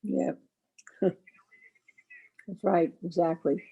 Yeah, that's right, exactly.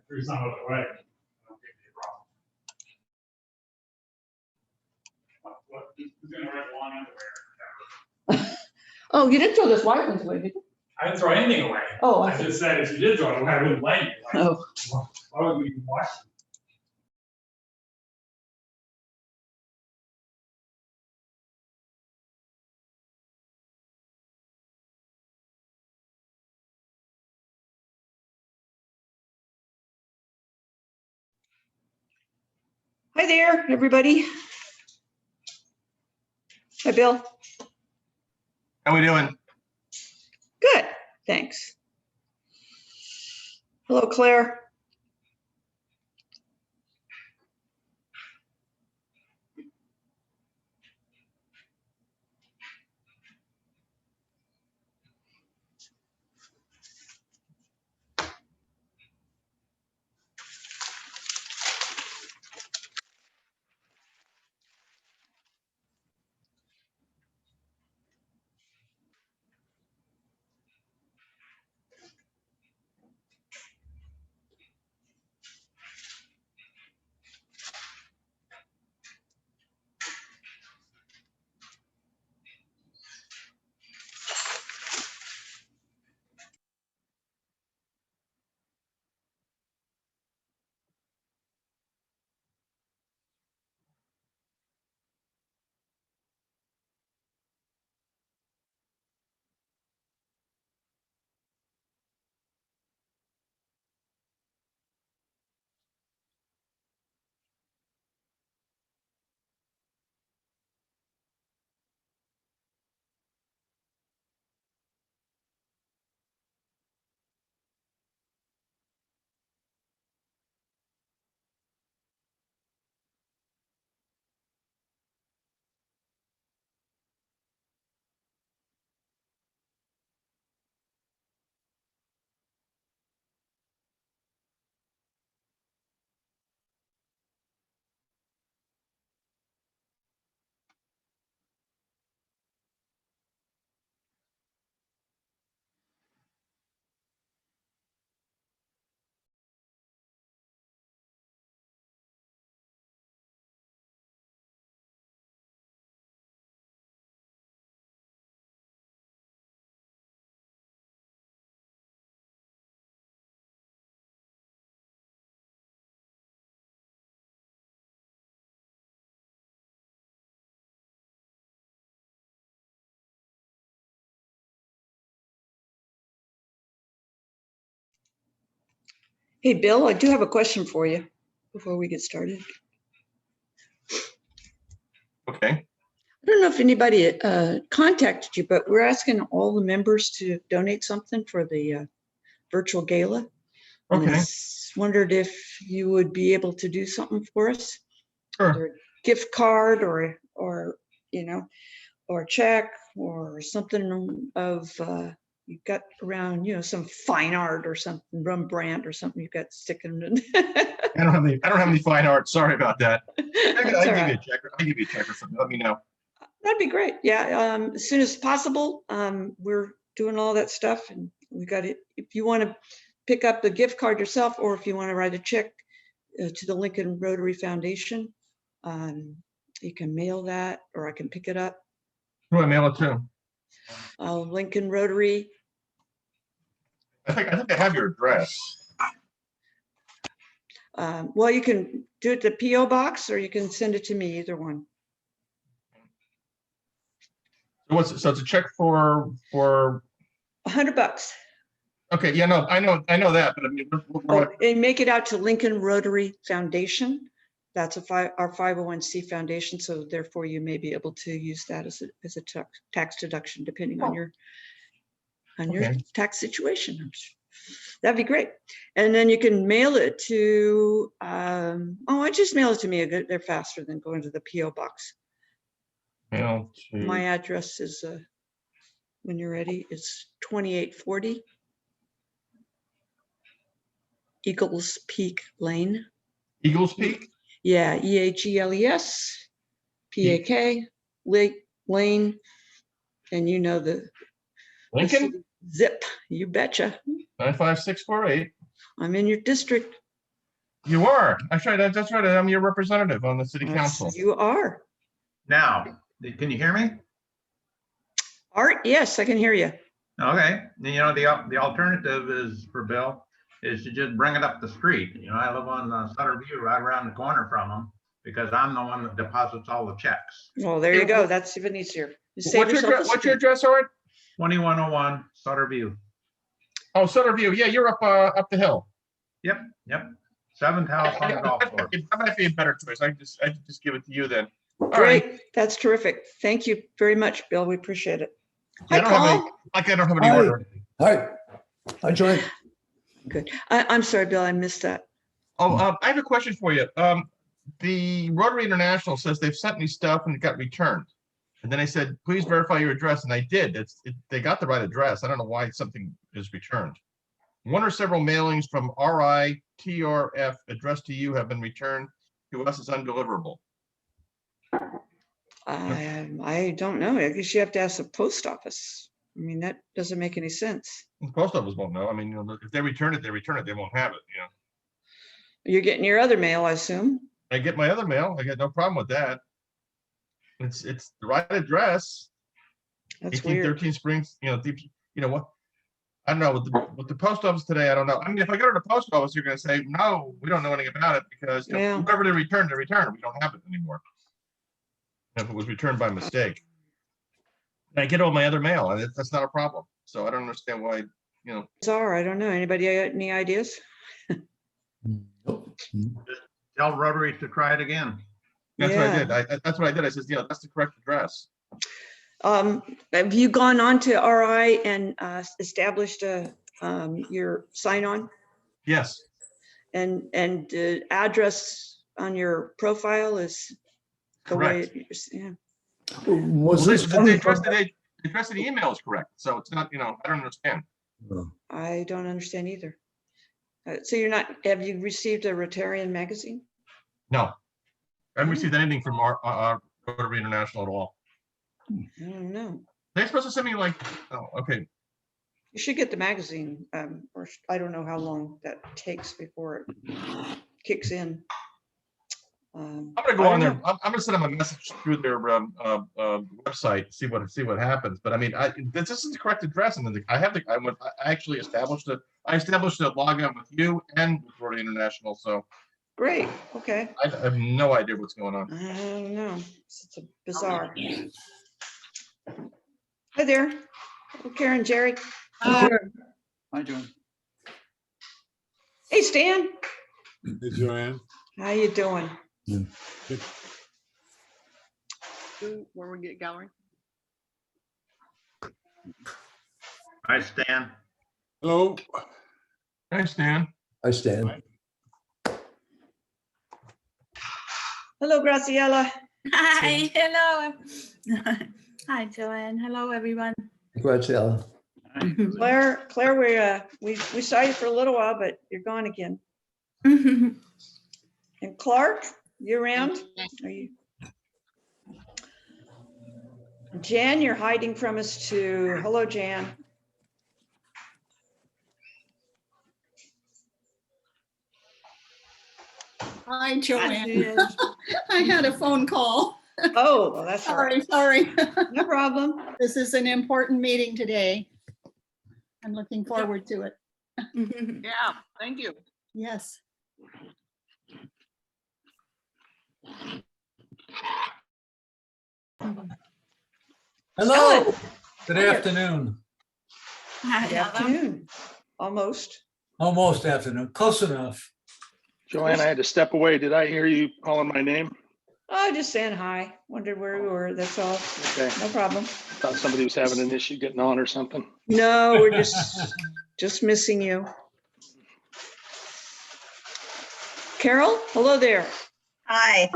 There's no other way. Don't get me wrong. Who's gonna wear the long underwear? Oh, you didn't throw those white ones away, did you? I didn't throw anything away. Oh, I just said if you did throw it away, I wouldn't like it. Like, Oh, why would we even wash it? hi there, everybody. Hi, Bill. How we doing? Good, thanks. Hello, Claire. Hey, Bill, I do have a question for you before we get started. Okay. I don't know if anybody contacted you, but we're asking all the members to donate something for the virtual gala. And I Okay. wondered if you would be able to do something for us. Sure. Either a gift card or you know, or a check or something of you've got around, you know, some fine art or something, Rembrandt or something you've got sticking in. I don't have any fine art. Sorry about that. That's I all give you a right. check. I give you a check or something. Let me know. That'd be great. Yeah, as soon as possible. We're doing all that stuff, and we got it. If you want to pick up the gift card yourself, or if you want to write a check to the Lincoln Rotary Foundation, you can mail that, or I can pick it up. Who do I mail it to? Lincoln Rotary. I think I have your address. Well, you can do it to PO box, or you can send it to me. Either one. So it's a check for $100. okay, yeah, no, I know that, but I mean Oh, and make it out to Lincoln Rotary Foundation. That's our 501c foundation, so therefore you may be able to use that as a tax deduction depending on your Okay. tax situation. That'd be great. And then you can mail it to I just mail it to me. They're faster than going to the PO box. Mail to My address is when you're ready, it's 2840 Eagles Peak Lane. Eagles Peak. Yeah, EAGLES PAK Lane, and you know the Lincoln city zip. You betcha. 95648. I'm in your district. You are. That's right. That's right. I'm your representative on the city council. You are. Now, can you hear me? Art, yes, I can hear you. Okay, you know, the alternative is for Bill is to just bring it up the street. You know, I live on Sutter View right around the corner from him because I'm the one that deposits all the checks. Well, there you go. That's even easier. You save What's yourself your address, Art? 2101 Sutter View. Oh, Sutter View. Yeah, you're up the hill. Yep. Seventh house on the golf course. That might be a better choice. I just give it to you then. All Great. right. That's terrific. Thank you very much, Bill. We appreciate it. Yeah, Hi, Paul. I don't have any Hi. order. Hi, I joined. Good. I'm sorry, Bill. I missed that. Oh, I have a question for you. The Rotary International says they've sent me stuff and it got returned. And then I said, please verify your address. And I did. They got the right address. I don't know why something is returned. One or several mailings from RITRF addressed to you have been returned to us as undeliverable. I don't know. I guess you have to ask the post office. I mean, that doesn't make any sense. The post office won't know. I mean, you know, if they return it, they return it. They won't have it. You know, You're getting your other mail, I assume. I get my other mail. I got no problem with that. It's the right address. That's weird. 1813 Springs. You know what? I don't know with the post office today. I don't know. I mean, if I go to the post office, you're going to say no. We don't know anything about it because Yeah. whoever they returned, they returned. We don't have it anymore. If it was returned by mistake, I get all my other mail, and that's not a problem. So I don't understand why. You know, Bizarre. I don't know. Anybody got any ideas? Nope. Tell Rotary to try it again. that's what I did. That's what I did. I said, that's the correct address. Have you gone on to RI and established your sign-on Yes. and the address on your profile is the Correct. way? Yeah. Was Well, this the coming address from? the address of the email is correct. So it's not. I don't understand. I don't understand either. So you're not? Have you received a Rotarian magazine? No, I haven't received anything from our Rotary International at all. I don't know. They're supposed to send me like. Oh, okay. You should get the magazine, or I don't know how long that takes before it kicks in. I'm gonna go on there. I'm gonna send them a message through their website, see what happens. But I mean, this is the correct address, and then I actually established it. I established a login with you and with Rotary International, so Great. Okay. I have no idea what's going on. I don't know. It's a bizarre. Hi there. Oh, Karen, Jerry. Okay. Hi, John. Hey, Stan, Hey, Joanne. how you doing? Where we get gallery? I stand. Hello. Thanks, Dan. I stand. Hello, Graciela. Hi, hello. Hi, Joanne. Hello, everyone. Graciela. Claire, we saw you for a little while, but you're gone again. And Clark, you around? Are you? Jan, you're hiding from us too. Hello, Jan. Hi, Joanne. Yes. I had a phone call. Oh, well, that's all right. Sorry. No problem. This is an important meeting today. I'm looking forward to it. Yeah, thank you. Yes. Hello. Good afternoon, Hi, Good hello. afternoon. Almost. almost afternoon, close enough. Joanne, I had to step away. Did I hear you calling my name? Oh, just saying hi. Wondered where we were. That's all. Okay, No problem. thought somebody was having an issue getting on or something. No, we're just missing you. Carol, hello there. Hi.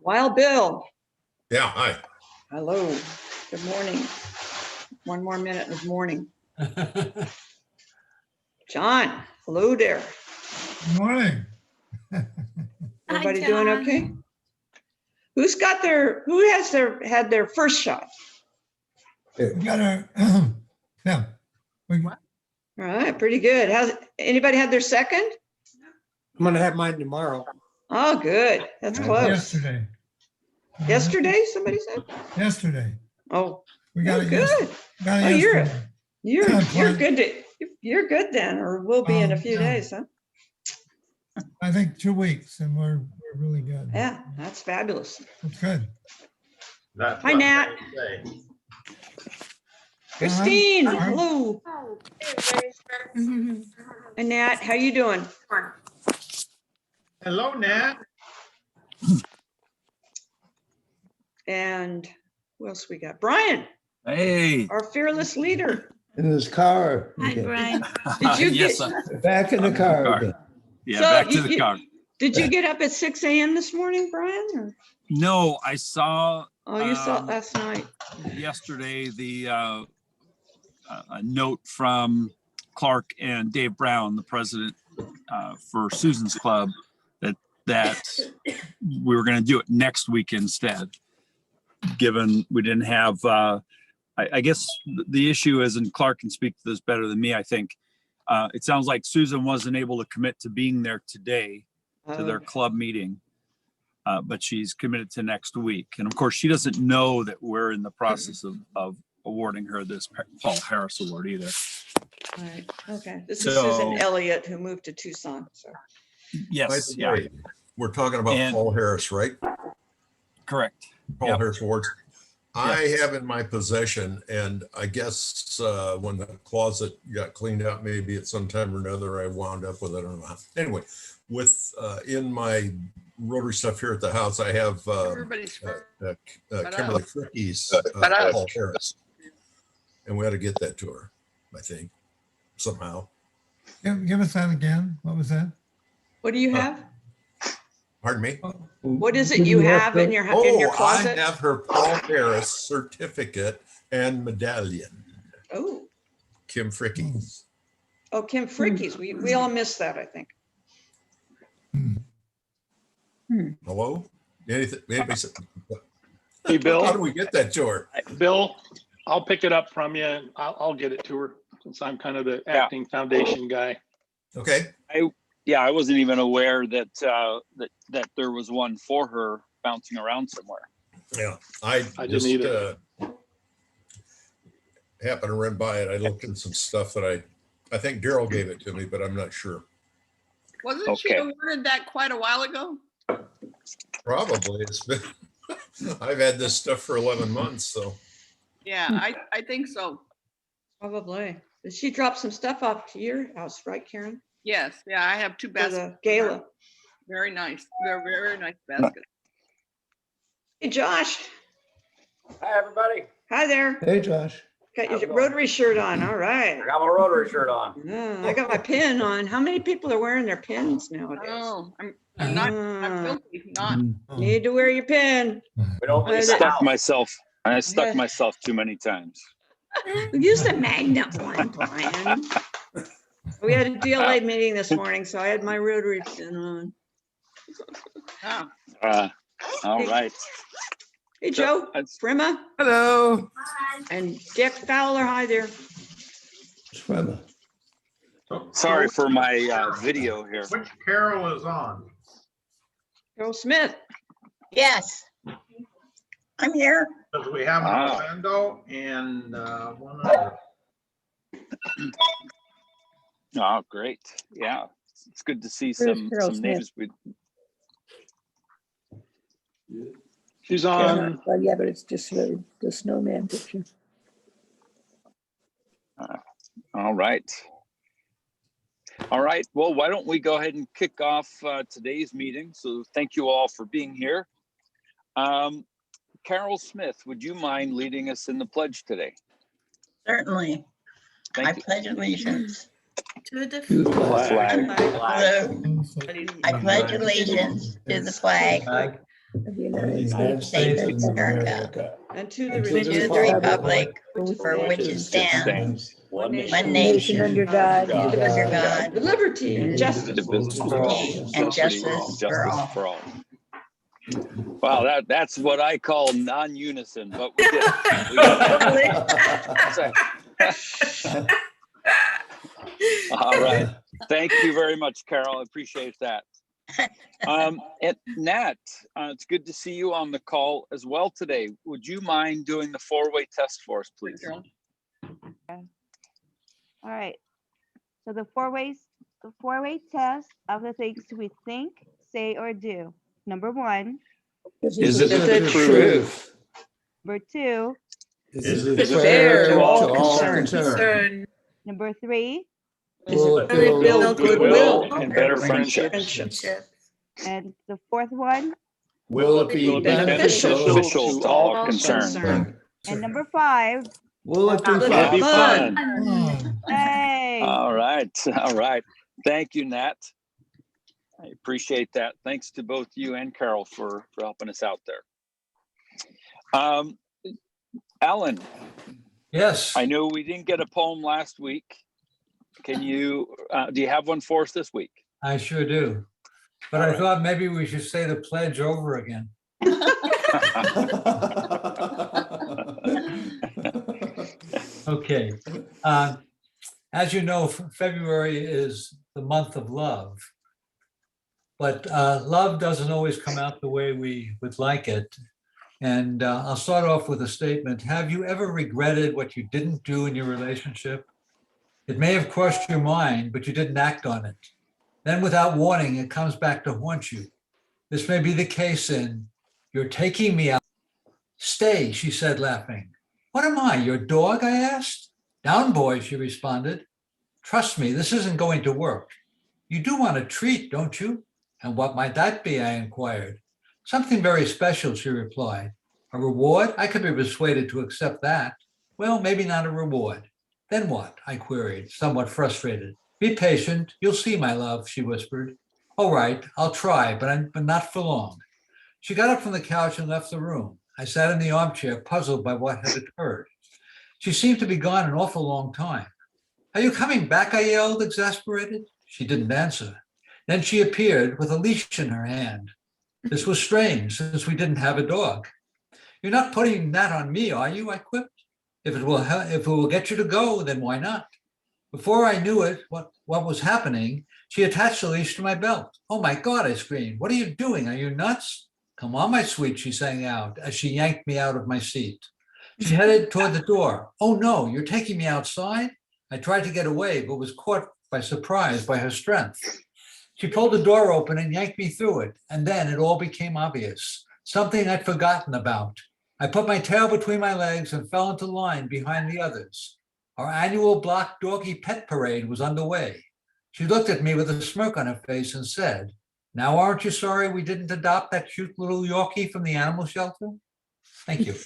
Wild Bill, Yeah, hi. hello. Good morning. One more minute of morning. John, hello there. Good morning. Everybody Hi, doing John. okay? Who has had their first shot? We got our, yeah. We, All right, pretty good. Anybody had their second? I'm gonna have mine tomorrow. Oh, good. That's close. yesterday. Yesterday, somebody said? Yesterday. Oh, We oh, got it good. yesterday. Got it Oh, you're yesterday. good. You're good then, or will be in a few Yeah. days, huh? I think 2 weeks and we're really good. Yeah, that's fabulous. That's good. That's Hi, what Nat. they say. Christine, Hi. hello. Mhm. Hi, Nat, how you doing? Hello, Nat. And who else we got? Brian, Hey. our fearless leader. In his car. Hi, again. Brian. Did you Yes, get, Back in the car again. yeah, So back to you- the car. did you get up at 6 a.m. this morning, Brian? Or- No, I saw Oh, you saw it Um, last night. yesterday a note from Clark and Dave Brown, the president for Susan's Club, that we were going to do it next week instead, given we didn't have. I guess the issue is, and Clark can speak to this better than me, I think. It sounds like Susan wasn't able to commit to being there today to their club meeting, but she's committed to next week. And of course, she doesn't know that we're in the process of awarding her this Paul Harris Award either. All right, okay. This is So- Susan Elliott, who moved to Tucson, so. Yes, yeah, We're talking about And- Paul Harris, right? correct. Paul Yep. Harris Awards. I have in my possession, and I guess when the closet got cleaned out, maybe at some time or another, I wound up with it. I don't know how. Anyway, with in my Rotary stuff here at the house, I have Everybody's. Kimberly Fricke's Paul Harris. And we ought to get that to her, I think, somehow. Give us that again. What was that? What do you have? Pardon me? What is it you have in your I closet? have her Paul Harris certificate and medallion, Oh, Kim Fricke's. oh, Kim Fricke's. We all missed that, I think. Hello? Anything? Anybody say- Hey, Bill. How do we get that to her? Bill, I'll pick it up from you and I'll get it to her since I'm kind of the acting foundation guy. Okay. Yeah, I wasn't even aware that that there was one for her bouncing around somewhere. Yeah, I I just didn't either. happened to run by it. I looked at some stuff that I think Daryl gave it to me, but I'm not sure. Wasn't she Okay. awarded that quite a while ago? Probably it's been, I've had this stuff for 11 months, so. Yeah, I think so. Probably. She dropped some stuff off to your house, right, Karen? Yes, yeah, I have 2 For baskets. the gala. Very nice. They're very nice baskets. Hey, Josh. Hi, everybody. Hi there. Hey, Josh. Got How's your it going? Rotary shirt on. All right. I got my Rotary shirt on. Yeah, I got my pin on. How many people are wearing their pins nowadays? Oh, I'm not, I'm guilty, not. Need to wear your pin. We don't I leave the stuck house. myself. I stuck myself too many times. Use the magnet one, Brian. We had a DLA meeting this morning, so I had my Rotary pin on. Oh, All right. Hey, Joe, Frima, Hello. and Dick Fowler. Hi there. Swimmer. Sorry for my video here. Which Carol is on? Carol Smith. Yes. I'm here. Because we have Wow. Orlando and one other. Oh, great. Yeah. It's good to see Where's some Carol Smith? names. She's on. Well, yeah, but it's just the snowman picture. All right. All right. Well, why don't we go ahead and kick off today's meeting? So thank you all for being here. Carol Smith, would you mind leading us in the pledge today? Certainly. I Thank you. pledge allegiance To the To the flag. I pledge allegiance to the flag Flag Of the of the United States of of America, America. and to the And to the to the republic republic for which it stands, Stands. one nation nation, under God, under God, with liberty and justice. Indivisible, For all. and justice and for all. for all. Wow, that's what I call non-unison, but we did it. We did it. All right. Thank you very much, Carol. I appreciate that. And Nat, it's good to see you on the call as well today. Would you mind doing the four-way test for us, please? All right. So the four-way test of the things we think, say, or do. Number one. Is it the truth? Number two. Is it fair to all concerned? Number three. Will it Will it build goodwill and better friendships? Friendship. And the fourth one. Will it be beneficial to all concerned? And number five. Will it Will it be be fun? fun? Hey. All right. All right. Thank you, Nat. I appreciate that. Thanks to both you and Carol for helping us out there. Alan. Yes. I know we didn't get a poem last week. Can you, do you have one for us this week? I sure do. But I thought maybe we should say the pledge over again. Okay. As you know, February is the month of love. But love doesn't always come out the way we would like it. And I'll start off with a statement. Have you ever regretted what you didn't do in your relationship? It may have crossed your mind, but you didn't act on it. Then without warning, it comes back to haunt you. This may be the case in "You're taking me out." "Stay," she said, laughing. "What am I, your dog?" I asked. "Down, boy," she responded. "Trust me, this isn't going to work. You do want a treat, don't you?" "And what might that be?" I inquired. "Something very special," she replied. "A reward? I could be persuaded to accept that." "Well, maybe not a reward." "Then what?" I queried, somewhat frustrated. "Be patient. You'll see, my love," she whispered. "All right, I'll try, but not for long." She got up from the couch and left the room. I sat in the armchair, puzzled by what had occurred. She seemed to be gone an awful long time. "Are you coming back?" I yelled, exasperated. She didn't answer. Then she appeared with a leash in her hand. This was strange, since we didn't have a dog. "You're not putting that on me, are you?" I quipped. If it will get you to go, then why not?" Before I knew it, what was happening, she attached the leash to my belt. "Oh my God," I screamed. "What are you doing? Are you nuts?" "Come on, my sweet," she sang out as she yanked me out of my seat. She headed toward the door. "Oh no, you're taking me outside?" I tried to get away, but was caught by surprise by her strength. She pulled the door open and yanked me through it, and then it all became obvious, something I'd forgotten about. I put my tail between my legs and fell into line behind the others. Our annual Black Doggy Pet Parade was underway. She looked at me with a smirk on her face and said, "Now, aren't you sorry we didn't adopt that cute little Yorkie from the animal shelter?" Thank you.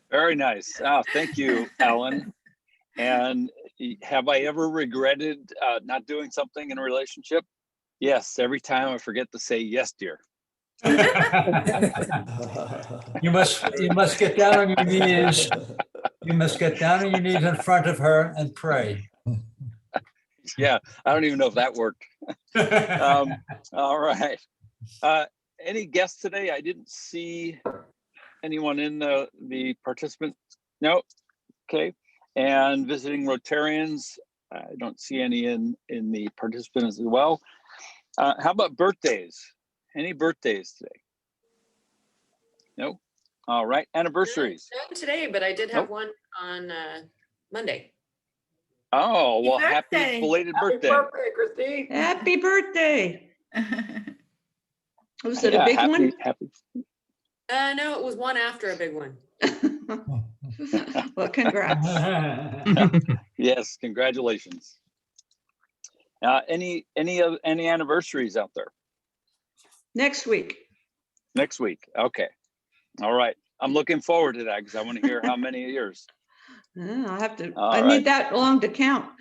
Very nice. Thank you, Ellen. And have I ever regretted not doing something in a relationship? Yes, every time I forget to say yes, dear. You must get down on your knees. You must get down on your knees in front of her and pray. Yeah, I don't even know if that worked. All right. Any guests today? I didn't see anyone in the participant. No. Okay. And visiting Rotarians, I don't see any in the participants as well. How about birthdays? Any birthdays today? No. All right. Anniversaries. None today, but I did have one on Monday. Oh, well, happy birthday. belated Happy birthday. birthday, Christine. Happy birthday. Was it a Yeah, big one? Happy. No, it was one after a big one. Well, congrats. Yes, congratulations. Any anniversaries out there? Next week. Next week. Okay. All right. I'm looking forward to that because I want to hear how many years. I'll have to, All I right. need that long to count.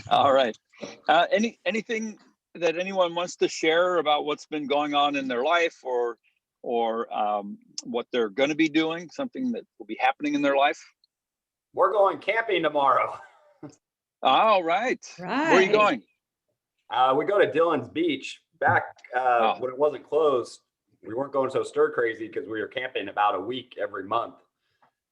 All right. Anything that anyone wants to share about what's been going on in their life or what they're going to be doing, something that will be happening in their life? We're going camping tomorrow. All right. Where are you going? We go to Dillon's Beach. Back when it wasn't closed, we weren't going so stir crazy because we were camping about a week every month.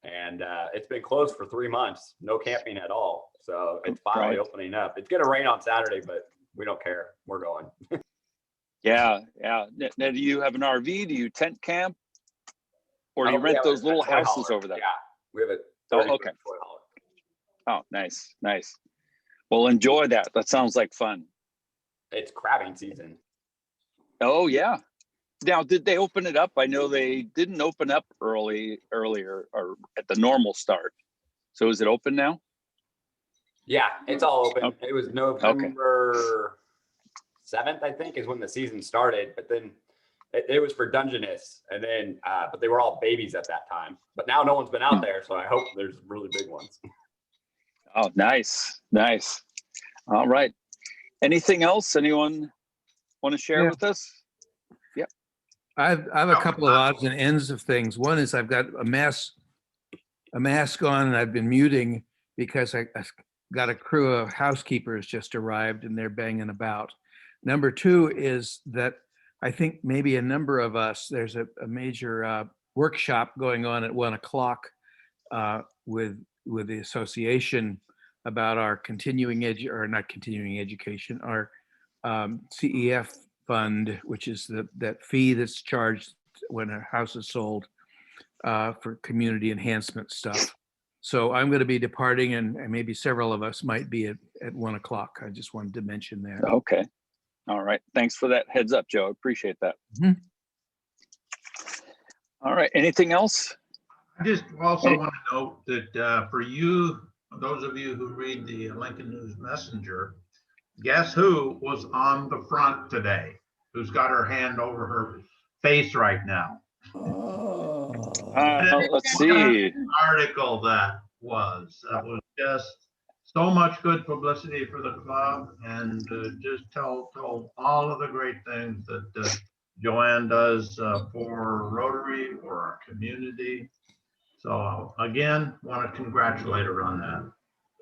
And it's been closed for 3 months, no camping at all. So it's finally opening up. It's going to rain on Saturday, but we don't care. We're going. Yeah. Now, do you have an RV? Do you tent camp? Or do you We rent have those a little toy houses hauler. over there? Yeah, we have a Oh, 30 okay. toy hauler. Oh, nice. Well, enjoy that. That sounds like fun. It's crabbing season. Oh, yeah. Now, did they open it up? I know they didn't open up earlier or at the normal start. So is it open now? Yeah, it's all open. Okay. It was November 7th, I think, is when the season started. But then it was for Dungeness, and then but they were all babies at that time. But now no one's been out there, so I hope there's really big ones. Oh, nice. All right. Anything else? Anyone want to share with us? Yep. I have a couple of odds and ends of things. One is I've got a mask on and I've been muting because I got a crew of housekeepers just arrived and they're banging about. Number two is that I think maybe a number of us, there's a major workshop going on at 1 o'clock with the association about our our CEF fund, which is that fee that's charged when a house is sold for community enhancement stuff. So I'm going to be departing, and maybe several of us might be at 1 o'clock. I just wanted to mention that. Okay. All right. Thanks for that heads up, Joe. I appreciate that. Mhm. All right. Anything else? I just also want to note that for you, those of you who read the Lincoln News Messenger, guess who was on the front today? Who's got her hand over her face right now? Let's see. Article that was just so much good publicity for the club, and just told all of the great things that Joanne does for Rotary, for our community. So again, want to congratulate her on that.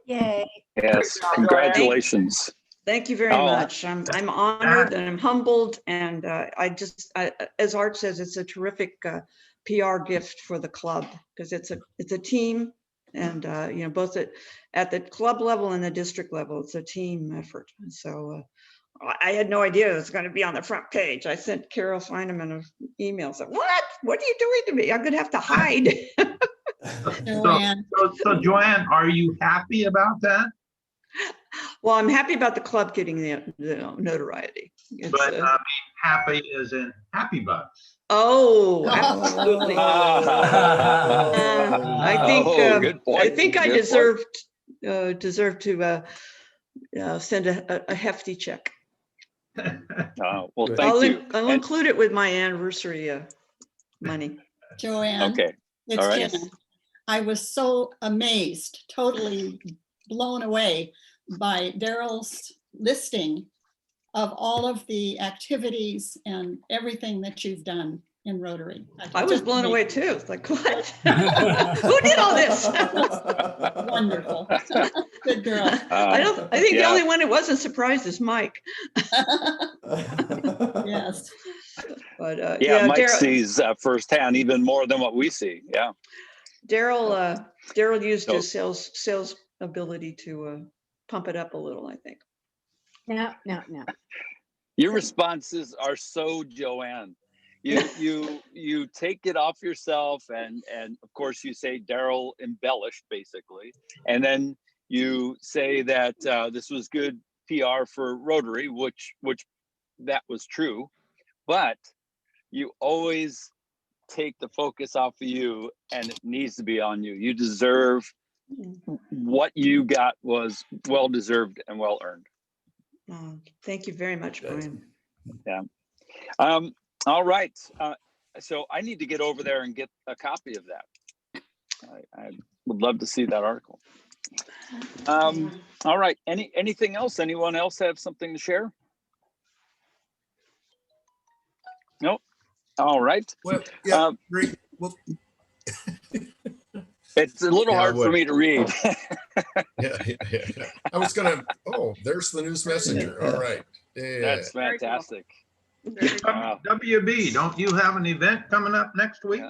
Yay. Yes, congratulations. Thank you very much. I'm honored and I'm humbled, and as Art says, it's a terrific PR gift for the club because it's a team, and both at the club level and the district level, it's a team effort. And so I had no idea it was going to be on the front page. I sent Carol Feineman an email. Said, "What are you doing to me? I'm going to have to hide." So Joanne, are you happy about that? Well, I'm happy about the club getting the notoriety. But happy as in happy bucks. Oh, absolutely. I think, Oh, good point. I think I Good point. deserve to send a hefty check. Well, thank you. I'll And- include it with my anniversary money. Joanne. Okay. It's All right. Jen. I was so amazed, totally blown away by Daryl's listing of all of the activities and everything that you've done in Rotary. I was Just blown amazing. away too. It's like, what? Who did all this? Wonderful. Good girl. I think the yeah. only one who wasn't surprised is Mike. Yes. But Yeah, Mike Daryl, sees firsthand even more than what we see. Yeah. Daryl used So- his sales ability to pump it up a little, I think. No. Your responses are so Joanne. You take it off yourself, and of course you say Daryl embellished basically, and then you say that this was good PR for Rotary, which that was true, but you always take the focus off of you, and it needs to be on you. You deserve what you got was well deserved and well earned. Oh, thank you very much, Brian. Yeah. All right. So I need to get over there and get a copy of that. I would love to see that article. All right. Anything else? Anyone else have something to share? Nope. All right. Well, yeah, great. Well, it's a little Yeah, hard for what- me to read. yeah. I was gonna, there's the news messenger. All right. Yeah. That's fantastic. Wow. WB, don't you have an event coming up next week?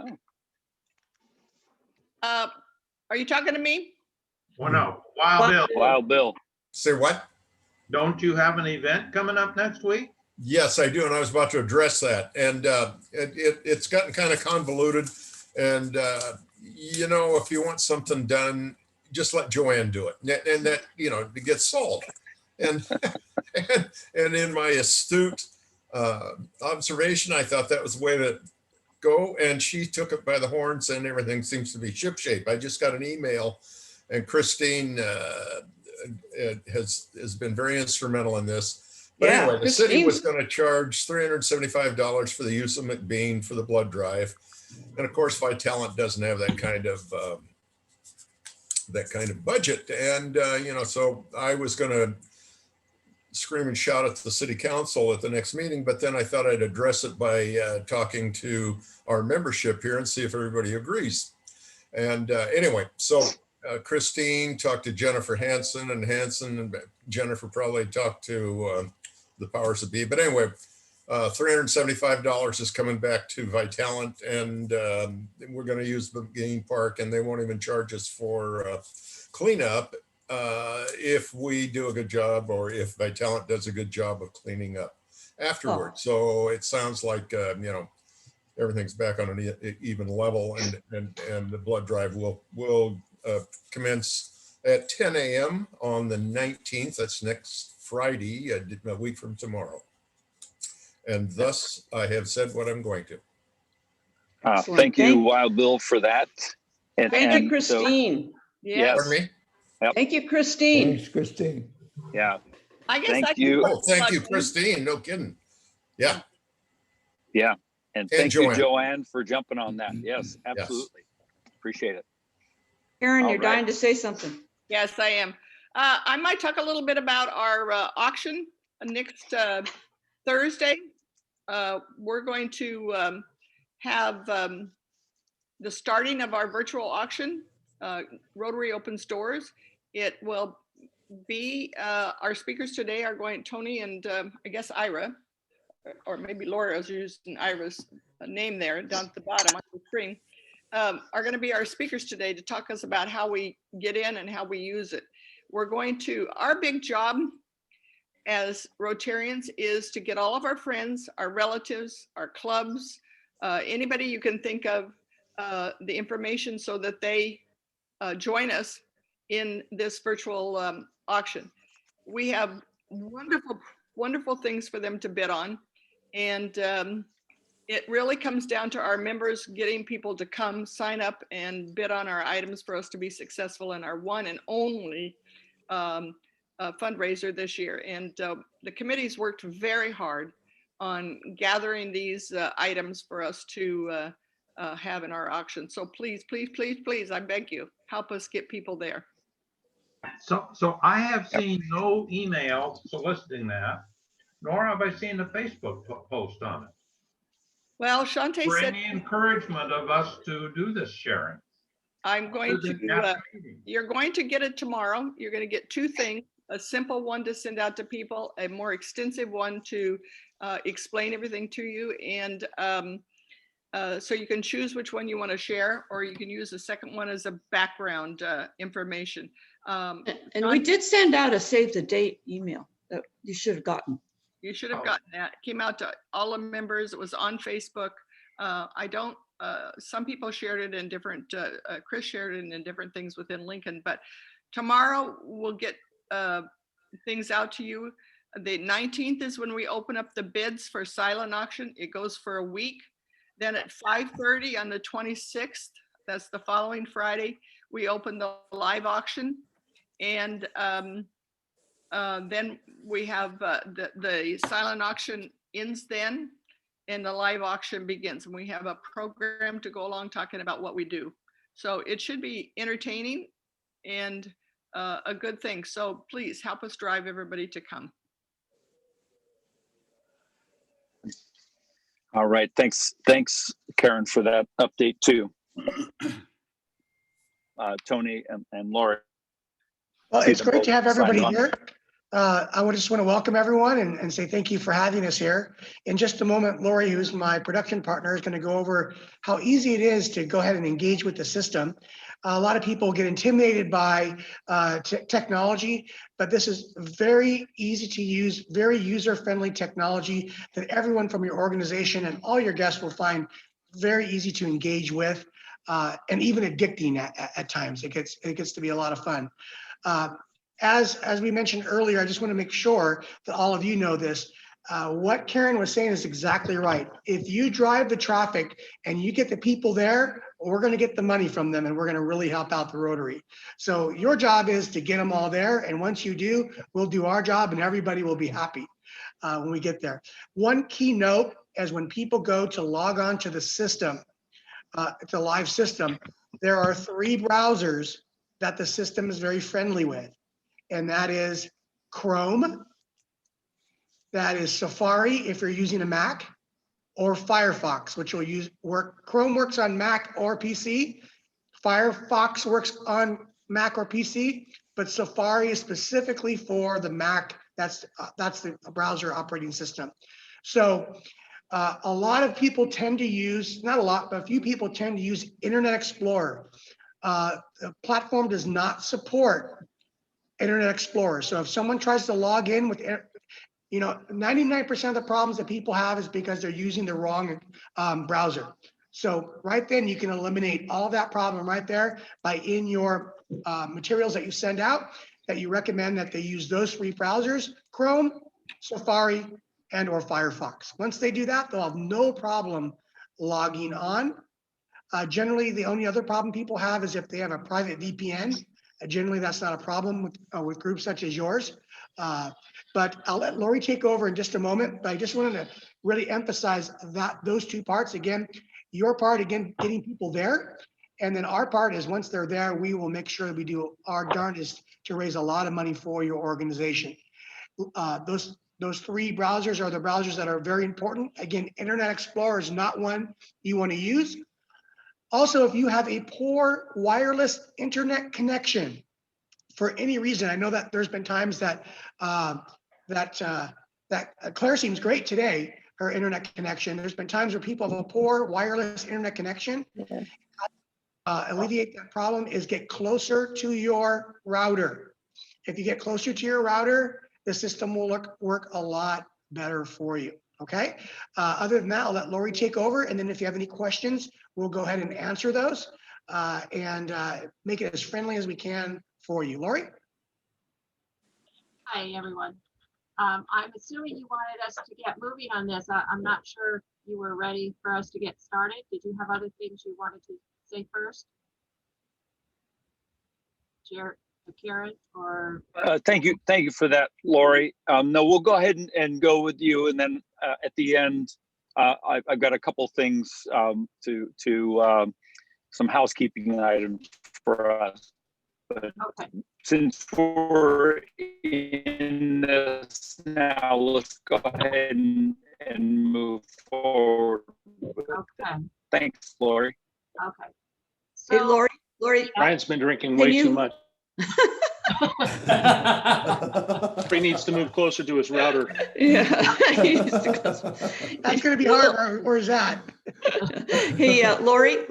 Are you talking to me? Well, no, Wild Bill. Wild Bill. Say what? Don't you have an event coming up next week? Yes, I do, and I was about to address that. And it's gotten kind of convoluted. And if you want something done, just let Joanne do it, and that it gets solved. And and in my astute observation, I thought that was the way to go. And she took it by the horns, and everything seems to be shipshape. I just got an email, and Christine has been very instrumental in this. But Yeah, anyway, the city Christine. was going to charge $375 for the use of McBean for the blood drive, and of course, Vitalent doesn't have that kind of budget. And so I was going to scream and shout at the city council at the next meeting, but then I thought I'd address it by talking to our membership here and see if everybody agrees. And anyway, so Christine talked to Jennifer Hansen, and Hansen and Jennifer probably talked to the powers that be. But anyway, $375 is coming back to Vitalent, and we're going to use the McGean Park, and they won't even charge us for cleanup if we do a good job, or if Vitalent does a good job of cleaning up afterwards. So it sounds like everything's back on an even level, and the blood drive will commence at 10 a.m. on the 19th. That's next Friday, a week from tomorrow. And thus I have said what I'm going to. Excellent. Thank you, Wild Bill, for that. And, Thank you, and so- Christine. yes. Pardon me? Yep. Thank you, Christine. Thanks, Christine. Yeah. I guess Thank I can you. put Oh, thank you, plugs in. Christine. No kidding. Yeah. Yeah. And thank you, Joanne. Joanne, for jumping on that. Yes, absolutely. Appreciate it. Karen, All you're right. dying to say something. Yes, I am. I might talk a little bit about our auction next Thursday. We're going to have the starting of our virtual auction, Rotary Opens Doors. It will be, our speakers today are going, Tony and I guess Ira, or maybe Laura is using Ira's name there down at the bottom on the screen, are going to be our speakers today to talk us about how we get in and how we use it. We're going to, our big job as Rotarians is to get all of our friends, our relatives, our clubs, anybody you can think of, the information so that they join us in this virtual auction. We have wonderful, wonderful things for them to bid on. And it really comes down to our members getting people to come sign up and bid on our items for us to be successful in our one and only fundraiser this year. And the committee's worked very hard on gathering these items for us to have in our auction. So please, please, please, please, I beg you, help us get people there. So I have seen no email soliciting that, nor have I seen a Facebook post on it. Well, Shante For said, any encouragement of us to do this sharing. I'm going Other than to, after meeting. you're going to get it tomorrow. You're going to get two things, a simple one to send out to people, a more extensive one to explain everything to you. And so you can choose which one you want to share, or you can use the second one as a background information. And we did send out a save the date email that you should have gotten. You should have gotten that. It came out to all the members. It was on Facebook. Some people shared it in different, Chris shared it in different things within Lincoln, but tomorrow we'll get things out to you. The 19th is when we open up the bids for silent auction. It goes for a week. Then at 5:30 on the 26th, that's the following Friday, we open the live auction. And then we have the silent auction ends then, and the live auction begins. And we have a program to go along talking about what we do. So it should be entertaining and a good thing. So please help us drive everybody to come. All right, thanks, Karen, for that update too. Tony and Lori. Well, it's great to have everybody Signed on. here. I would just want to welcome everyone and say thank you for having us here. In just a moment, Lori, who's my production partner, is going to go over how easy it is to go ahead and engage with the system. A lot of people get intimidated by technology, but this is very easy to use, very user-friendly technology that everyone from your organization and all your guests will find very easy to engage with, and even addicting at times. It gets to be a lot of fun. As we mentioned earlier, I just want to make sure that all of you know this. What Karen was saying is exactly right. If you drive the traffic and you get the people there, we're going to get the money from them, and we're going to really help out the Rotary. So your job is to get them all there. And once you do, we'll do our job and everybody will be happy when we get there. One key note is when people go to log on to the system, it's a live system, there are 3 browsers that the system is very friendly with. And that is Chrome, that is Safari if you're using a Mac, or Firefox, which will work. Chrome works on Mac or PC. Firefox works on Mac or PC, but Safari is specifically for the Mac. That's the browser operating system. So a lot of people tend to use, not a lot, but a few people tend to use Internet Explorer. The platform does not support Internet Explorer. So if someone tries to log in with, 99% of the problems that people have is because they're using the wrong browser. So right then you can eliminate all that problem right there by in your materials that you send out, that you recommend that they use those 3 browsers, Chrome, Safari, and or Firefox. Once they do that, they'll have no problem logging on. Generally, the only other problem people have is if they have a private VPN. Generally, that's not a problem with groups such as yours. But I'll let Lori take over in just a moment. But I just wanted to really emphasize those 2 parts. Again, your part, again, getting people there. And then our part is once they're there, we will make sure that we do our darndest to raise a lot of money for your organization. Those 3 browsers are the browsers that are very important. Again, Internet Explorer is not one you want to use. Also, if you have a poor wireless internet connection for any reason, I know that there's been times that Claire seems great today, her internet connection. There's been times where people have a poor wireless internet connection. Alleviate that problem is get closer to your router. If you get closer to your router, the system will work a lot better for you. Okay. Other than that, I'll let Lori take over. And then if you have any questions, we'll go ahead and answer those and make it as friendly as we can for you. Lori? Hi, everyone. I'm assuming you wanted us to get moving on this. I'm not sure if you were ready for us to get started. Did you have other things you wanted to say first? Karen, or? Thank you for that, Lori. No, we'll go ahead and go with you, and then at the end, I've got a couple things to some housekeeping items for us. But okay. Since we're in this now, let's go ahead and move forward. Okay. Thanks, Lori. Okay. Hey, Lori, Ryan's been drinking way too much. He needs to move closer to his router. Yeah. That's going to be hard. Where's that? Hey, Lori,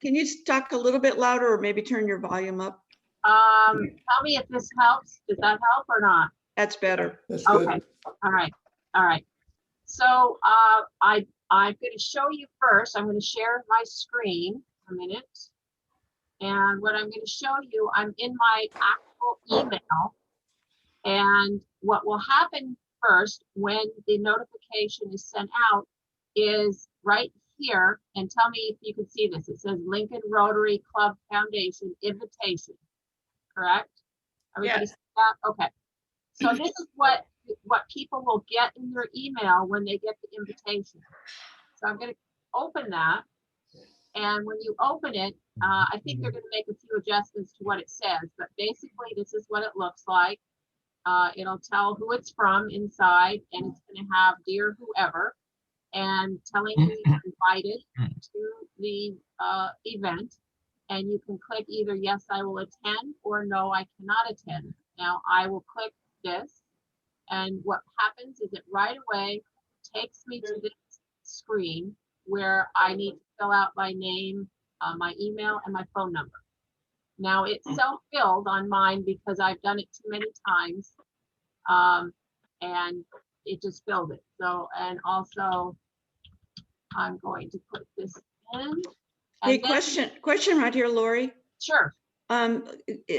can you talk a little bit louder or maybe turn your volume up? Tell me if this helps. Does that help or not? That's better. Okay. All right. All right. So I'm going to show you first. I'm going to share my screen a minute. And what I'm going to show you, I'm in my actual email. And what will happen first when the notification is sent out is right here. And tell me if you can see this. It says Lincoln Rotary Club Foundation invitation. Correct? Everybody see that? Okay. So this is what people will get in their email when they get the invitation. So I'm going to open that. And when you open it, I think they're going to make a few adjustments to what it says, but basically this is what it looks like. It'll tell who it's from inside, and it's going to have dear whoever, and telling you you're invited to the event. And you can click either yes, I will attend, or no, I cannot attend. Now I will click this, and what happens is it right away takes me to this screen where I need to fill out my name, my email, and my phone number. Now it's self-filled on mine because I've done it too many times, and it just filled it. So, and also I'm going to put this in. Hey, question right here, Lori. Sure.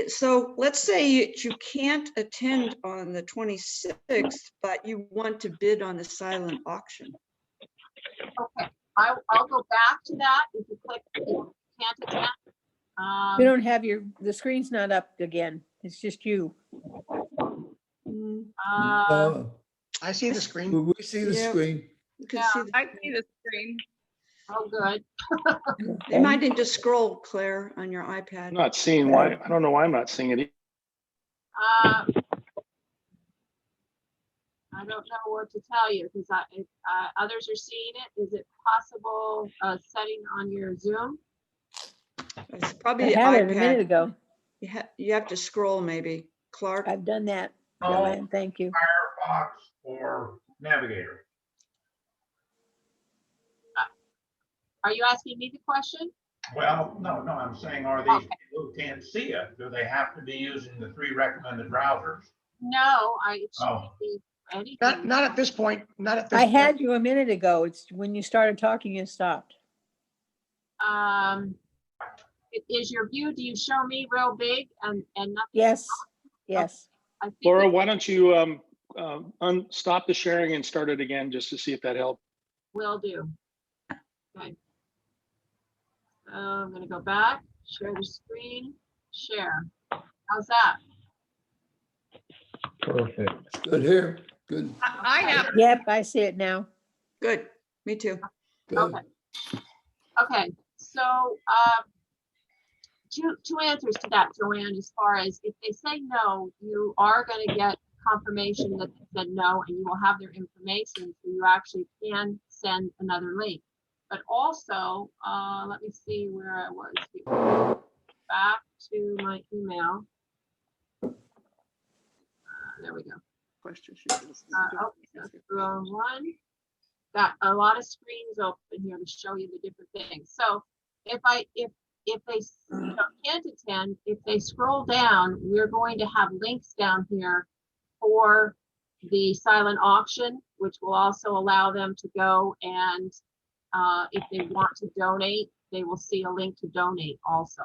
So let's say you can't attend on the 26th, but you want to bid on the silent auction. Okay, I'll go back to that. If you click, if you can't attend. You don't have the screen's not up again. It's just you. I see the screen. We see the screen. I see the screen. Oh, good. You might need to scroll, Claire, on your iPad. I'm not seeing why. I don't know why I'm not seeing it. I don't know what to tell you because others are seeing it. Is it possible setting on your Zoom? It's probably I the had iPad. it a minute ago. You have to scroll maybe. Clark? I've done that. Joanne, thank you. Firefox or Navigator? Are you asking me the question? Well, no, I'm saying, are these people who can't see it, do they have to be using the 3 recommended browsers? No, it should be anything. Not at this point. Not at this I point. had you a minute ago. It's when you started talking, you stopped. Is your view, do you show me real big and nothing? Yes, yes. Laura, why don't you stop the sharing and start it again just to see if that helps? Will do. Okay. So I'm going to go back, share the screen, share. How's that? Perfect. Good here. Good. I have. Yep, I see it now. Good. Me too. Good. Okay. Okay. So two answers to that, Joanne, as far as if they say no, you are going to get confirmation that they said no, and you will have their information, so you actually can send another link. But also, let me see where I was here. Back to my email. There we go. That's the wrong one. Got a lot of screens open here to show you the different things. So if they can't attend, if they scroll down, we're going to have links down here for the silent auction, which will also allow them to go and if they want to donate, they will see a link to donate also.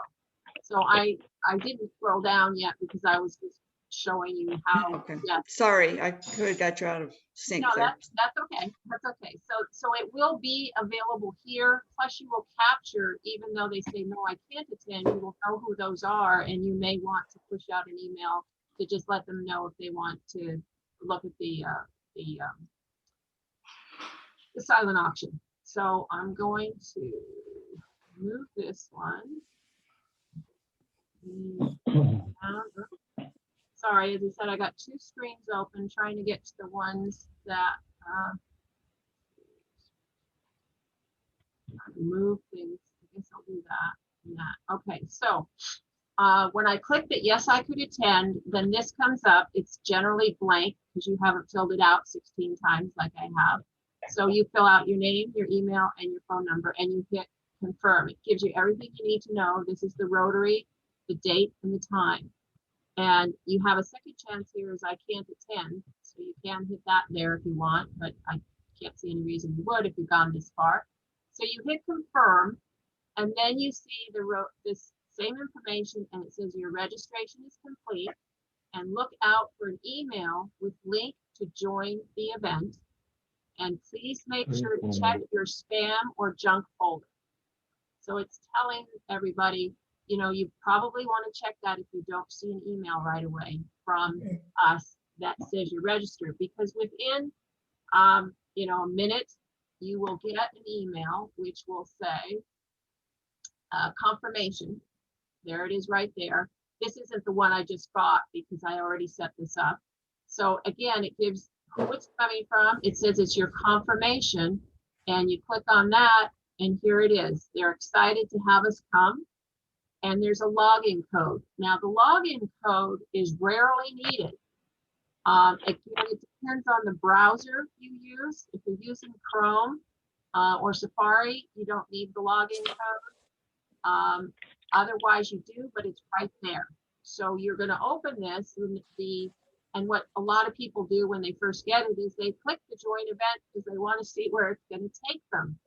So I didn't scroll down yet because I was just showing you how, Okay. yes. Sorry, I could have got you out of sync No, there. that's okay. That's okay. So it will be available here. Plus you will capture, even though they say, no, I can't attend, you will know who those are. And you may want to push out an email to just let them know if they want to look at the silent auction. So I'm going to move this one. Sorry, as I said, I got two screens open trying to get to the ones that move things. I guess I'll do that and that. Okay, so when I click that yes, I could attend, then this comes up. It's generally blank because you haven't filled it out 16 times like I have. So you fill out your name, your email, and your phone number, and you hit confirm. It gives you everything you need to know. This is the Rotary, the date, and the time. And you have a second chance here as I can't attend. So you can hit that there if you want, but I can't see any reason you would if you've gone this far. So you hit confirm, and then you see this same information, and it says your registration is complete, and look out for an email with link to join the event. And please make sure to check your spam or junk folder. So it's telling everybody, you know, you probably want to check that if you don't see an email right away from us that says you're registered, because within, you know, a minute, you will get an email which will say confirmation. There it is right there. This isn't the one I just got because I already set this up. So again, it gives who it's coming from. It says it's your confirmation, and you click on that, and here it is. They're excited to have us come, and there's a login code. Now the login code is rarely needed. It depends on the browser you use. If you're using Chrome or Safari, you don't need the login code. Otherwise you do, but it's right there. So you're going to open this, and what a lot of people do when they first get it is they click the join event because they want to see where it's going to take them.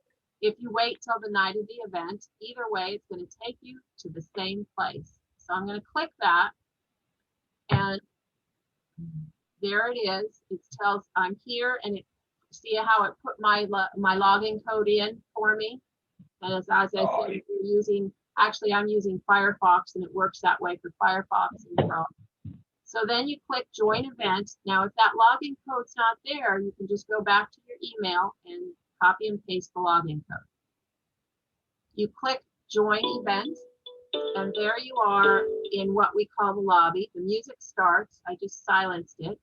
If you wait till the night of the event, either way, it's going to take you to the same place. So I'm going to click that, and there it is. It tells I'm here, and it see how it put my login code in for me. And as I said, if you're using, actually I'm using Firefox, and it works that way for Firefox and Chrome. So then you click join event. Now, if that login code's not there, you can just go back to your email and copy and paste the login code. You click join event, and there you are in what we call the lobby. The music starts. I just silenced it.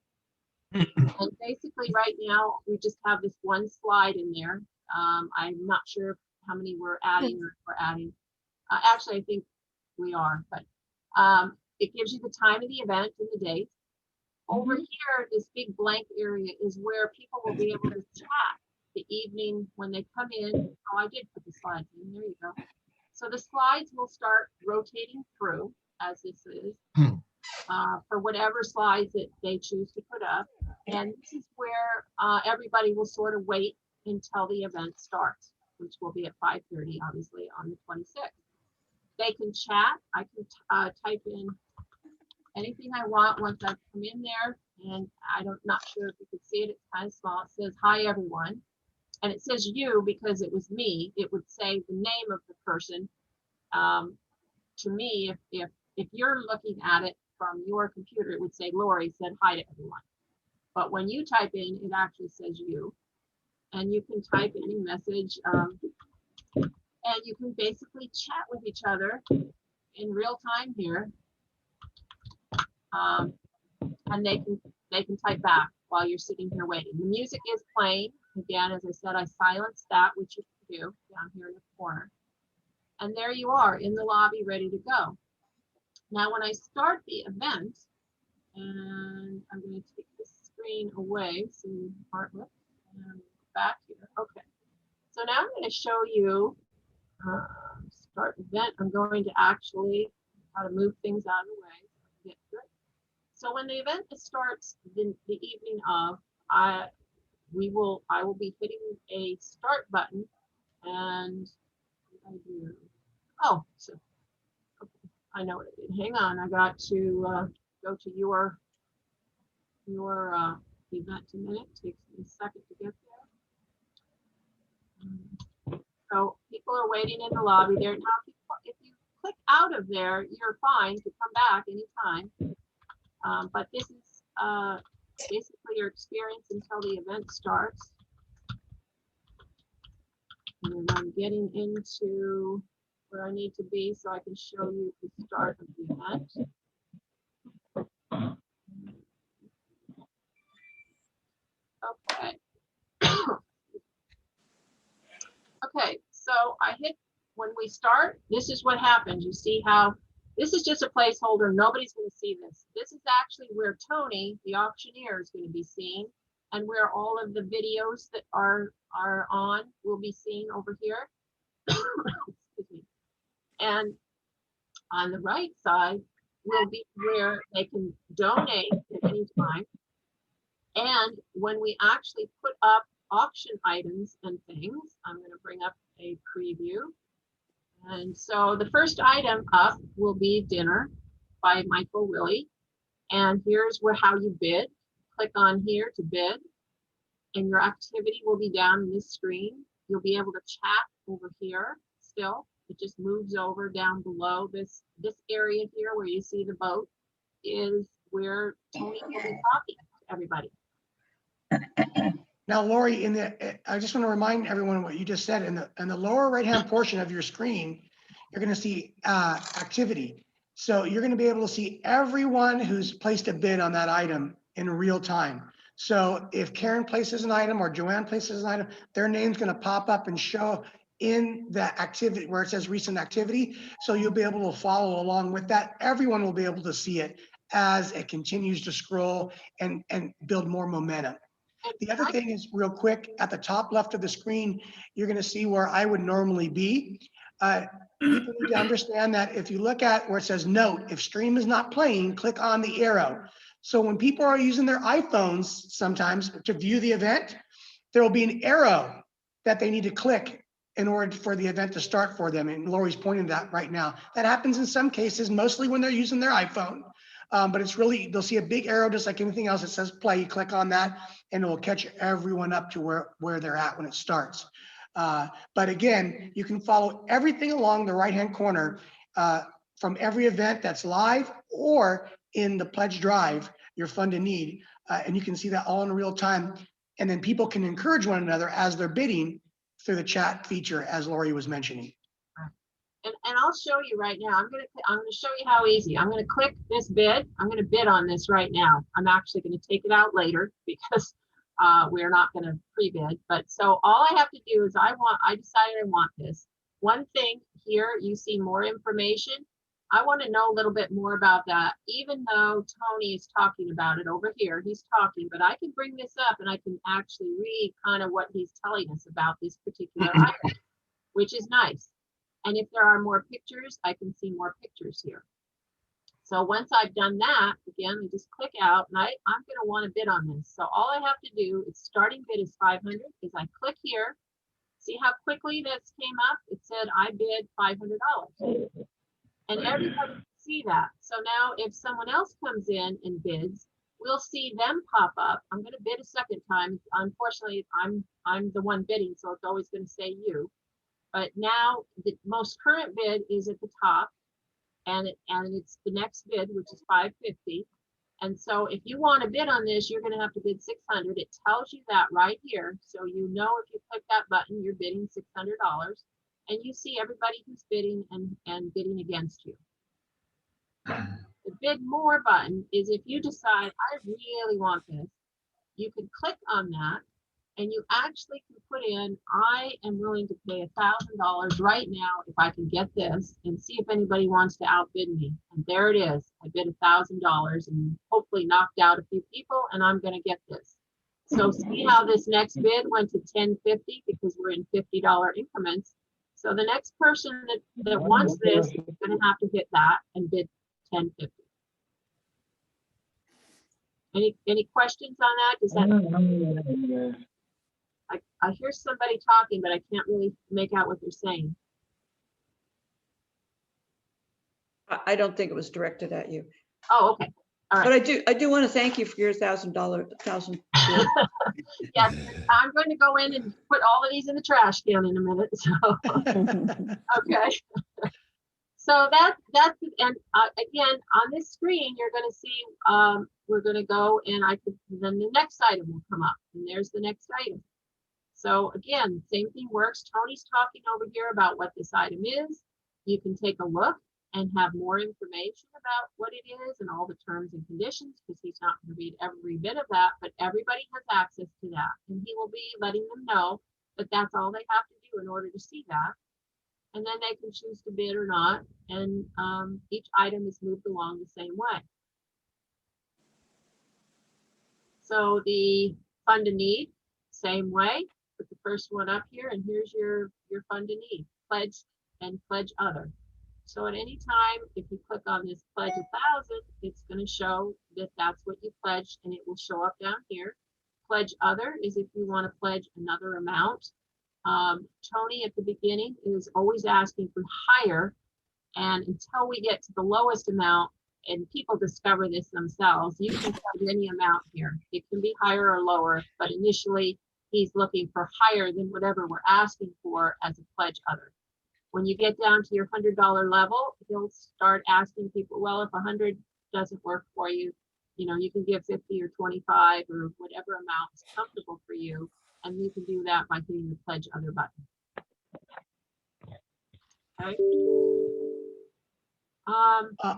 And basically right now, we just have this one slide in there. I'm not sure how many we're adding or if we're adding. Actually, I think we are, but it gives you the time of the event and the date. Over here, this big blank area is where people will be able to chat the evening when they come in. Oh, I did put the slides in. There you go. So the slides will start rotating through, as this is, for whatever slides that they choose to put up. And this is where everybody will sort of wait until the event starts, which will be at 5:30, obviously, on the 26th. They can chat. I can type in anything I want once I've come in there, and not sure if you can see it. It's kind of small. It says, hi, everyone. And it says you because it was me. It would say the name of the person. To me, if you're looking at it from your computer, it would say Lori said hi to everyone. But when you type in, it actually says you. And you can type any message, and you can basically chat with each other in real time here. And they can type back while you're sitting here waiting. The music is playing. Again, as I said, I silenced that, which you can do down here in the corner. And there you are in the lobby, ready to go. Now, when I start the event, and I'm going to take this screen away so you aren't and back here. Okay. So now I'm going to show you start event. I'm going to actually how to move things out of the way. So, get through it. So when the event starts the evening of, I will be hitting a start button, and so okay, I know what I did. Hang on, I got to go to your your event a minute. Takes me a second to get there. So people are waiting in the lobby there. Now, if you click out of there, you're fine to come back anytime. But this is basically your experience until the event starts. And I'm getting into where I need to be so I can show you the start of the event. Okay. Okay, so I hit when we start, this is what happens. You see how this is just a placeholder. Nobody's going to see this. This is actually where Tony, the auctioneer, is going to be seen, and where all of the videos that are on will be seen over here. Excuse me. And on the right side will be where they can donate at any time. And when we actually put up auction items and things, I'm going to bring up a preview. And so the first item up will be Dinner by Michael Willie. And here's how you bid. Click on here to bid. And your activity will be down in this screen. You'll be able to chat over here still. It just moves over down below this area here where you see the boat is where Tony will be talking to everybody. Now, Lori, I just want to remind everyone what you just said. In the lower right-hand portion of your screen, you're going to see activity. So you're going to be able to see everyone who's placed a bid on that item in real time. So if Karen places an item or Joanne places an item, their name's going to pop up and show in the activity where it says recent activity. So you'll be able to follow along with that. Everyone will be able to see it as it continues to scroll and build more momentum. The other thing is, real quick, at the top left of the screen, you're going to see where I would normally be. People need to understand that if you look at where it says note, if stream is not playing, click on the arrow. So when people are using their iPhones sometimes to view the event, there will be an arrow that they need to click in order for the event to start for them. And Lori's pointing to that right now. That happens in some cases, mostly when they're using their iPhone. But it's really, they'll see a big arrow just like anything else that says play. You click on that and it will catch everyone up to where they're at when it starts. But again, you can follow everything along the right-hand corner from every event that's live or in the pledge drive, your fund and need. And you can see that all in real time. And then people can encourage one another as they're bidding through the chat feature, as Lori was mentioning. And I'll show you right now. I'm gonna show you how easy. I'm gonna click this bid. I'm gonna bid on this right now. I'm actually gonna take it out later because we're not gonna pre-bid. But so all I have to do is I decided I want this. One thing here, you see more information. I want to know a little bit more about that. Even though Tony is talking about it over here, he's talking, but I can bring this up and I can actually read kind of what he's telling us about this particular item, which is nice. And if there are more pictures, I can see more pictures here. So once I've done that, again, I just click out and I'm going to want to bid on this. So all I have to do is starting bid is 500 is I click here. See how quickly this came up? It said I bid $500. And everybody can see that. So now if someone else comes in and bids, we'll see them pop up. I'm going to bid a second time. Unfortunately, I'm the one bidding, so it's always going to say you. But now the most current bid is at the top, and it's the next bid, which is 550. And so if you want to bid on this, you're going to have to bid 600. It tells you that right here. So you know if you click that button, you're bidding $600. And you see everybody who's bidding and bidding against you. The bid more button is if you decide, I really want this, you can click on that and you actually can put in, I am willing to pay $1,000 right now if I can get this, and see if anybody wants to outbid me. And there it is. I bid $1,000 and hopefully knocked out a few people, and I'm going to get this. So see how this next bid went to $10.50 because we're in $50 increments. So the next person that wants this is going to have to hit that and bid $10.50. Any questions on that? Does that? I hear somebody talking, but I can't really make out what they're saying. I don't think it was directed at you. Oh, okay. All But right. I do want to thank you for your $1,000. Yes, I'm going to go in and put all of these in the trash can in a minute. So, okay. So that's it. And again, on this screen, you're going to see, we're going to go and then the next item will come up, and there's the next item. So again, same thing works. Tony's talking over here about what this item is. You can take a look and have more information about what it is and all the terms and conditions, because he's not going to read every bit of that, but everybody has access to that. And he will be letting them know that that's all they have to do in order to see that. And then they can choose to bid or not. And each item is moved along the same way. So the fund to need, same way. Put the first one up here, and here's your fund to need, pledge and pledge other. So at any time, if you click on this pledge 1,000, it's going to show that that's what you pledged, and it will show up down here. Pledge other is if you want to pledge another amount. Tony at the beginning is always asking for higher, and until we get to the lowest amount, and people discover this themselves, you can pledge any amount here. It can be higher or lower, but initially he's looking for higher than whatever we're asking for as a pledge other. When you get down to your $100 level, he'll start asking people, well, if 100 doesn't work for you, you can give 50 or 25 or whatever amount is comfortable for you. And you can do that by hitting the pledge other button. Okay.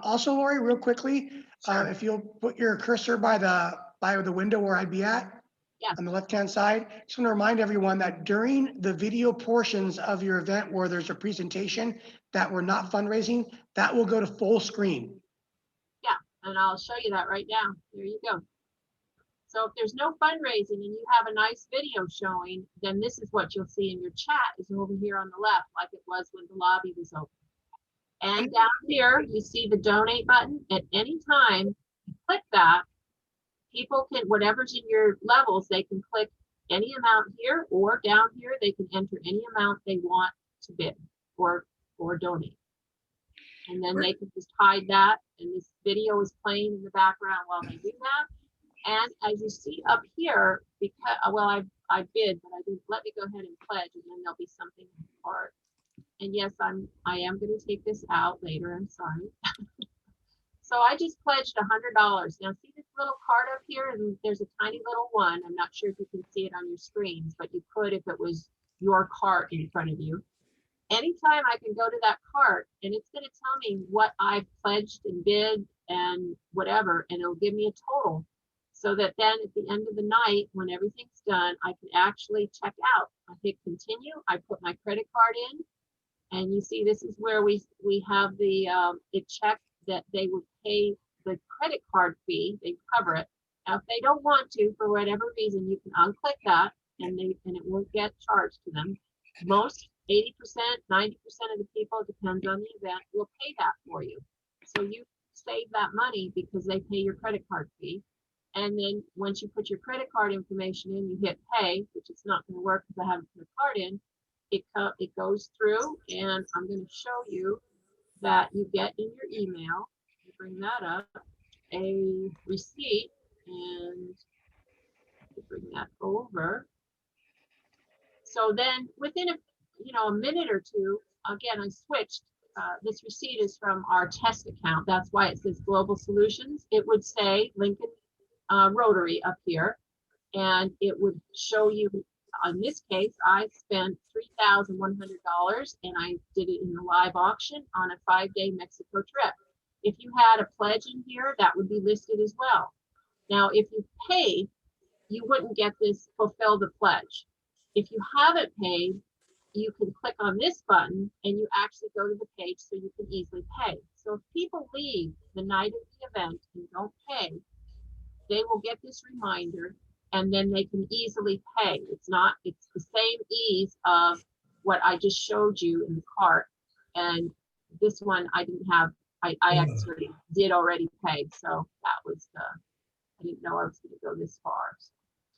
Also, Lori, real quickly, if you'll put your cursor by the window where I'd be at, yes, on the left-hand side, just want to remind everyone that during the video portions of your event where there's a presentation that we're not fundraising, that will go to full screen. Yeah, and I'll show you that right now. There you go. So if there's no fundraising and you have a nice video showing, then this is what you'll see in your chat is over here on the left, like it was when the lobby was open. And down here, you see the donate button. At any time, you click that, people can, whatever's in your levels, they can click any amount here, or down here, they can enter any amount they want to bid or donate. And then they can just hide that, and this video is playing in the background while they do that. And as you see up here, because, well, I bid, but I didn't, let me go ahead and pledge, and then there'll be something apart. And yes, I am going to take this out later. I'm sorry. So I just pledged $100. Now see this little card up here, and there's a tiny little one. I'm not sure if you can see it on your screens, but you could if it was your cart in front of you. Anytime I can go to that cart, and it's going to tell me what I've pledged and bid and whatever, and it'll give me a total. So that then at the end of the night, when everything's done, I can actually check out. I hit continue, I put my credit card in, and you see this is where we have the it checked that they would pay the credit card fee, they cover it. Now, if they don't want to, for whatever reason, you can unclick that, and it won't get charged to them. Most 80%, 90% of the people, depends on the event, will pay that for you. So you save that money because they pay your credit card fee. And then once you put your credit card information in, you hit pay, which is not going to work because I haven't put a card in. It goes through, and I'm going to show you that you get in your email. Bring that up, a receipt, and bring that over. So then within a minute or two, again, I switched. This receipt is from our test account. That's why it says Global Solutions. It would say Lincoln Rotary up here, and it would show you, in this case, I spent $3,100, and I did it in a live auction on a 5-day Mexico trip. If you had a pledge in here, that would be listed as well. Now, if you paid, you wouldn't get this fulfill the pledge. If you haven't paid, you can click on this button and you actually go to the page so you can easily pay. So if people leave the night of the event and don't pay, they will get this reminder, and then they can easily pay. It's the same ease of what I just showed you in the cart. And this one I didn't have, I actually did already pay. So that was I didn't know I was going to go this far.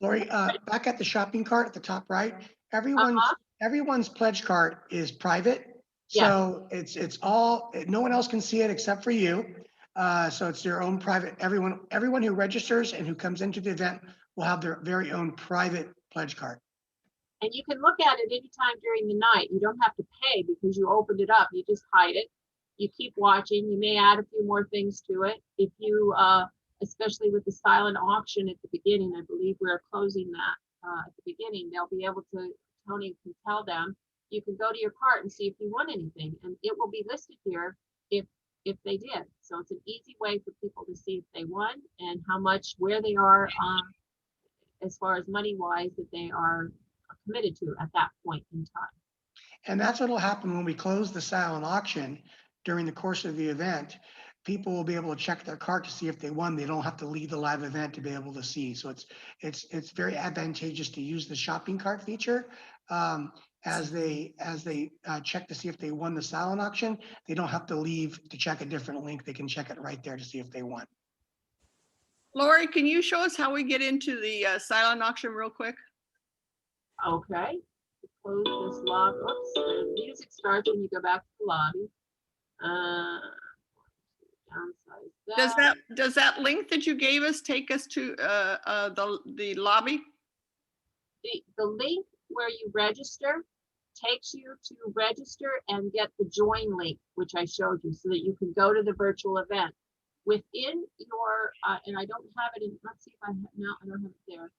Lori, back at the shopping cart at the top right, everyone's pledge cart is private. So it's all, no one else can see it except for you. So it's their own private, everyone who registers and who comes into the event will have their very own private pledge card. And you can look at it anytime during the night. You don't have to pay because you opened it up. You just hide it. You keep watching. You may add a few more things to it. If you, especially with the silent auction at the beginning, I believe we're closing that at the beginning. They'll be able to, Tony can tell them, you can go to your cart and see if you won anything, and it will be listed here if they did. So it's an easy way for people to see if they won and how much, where they are as far as money wise that they are committed to at that point in time. And that's what'll happen when we close the silent auction during the course of the event. People will be able to check their cart to see if they won. They don't have to leave the live event to be able to see. So it's very advantageous to use the shopping cart feature as they check to see if they won the silent auction. They don't have to leave to check a different link. They can check it right there to see if they won. Lori, can you show us how we get into the silent auction real quick? Okay. Close this lobby. Oops, the music starts when you go back to the lobby. Downsize Does that link that you gave us take us to the lobby? The link where you register takes you to register and get the join link, which I showed you, so that you can go to the virtual event. Within your, and I don't have it in, let's see if I have, no, I don't have it there.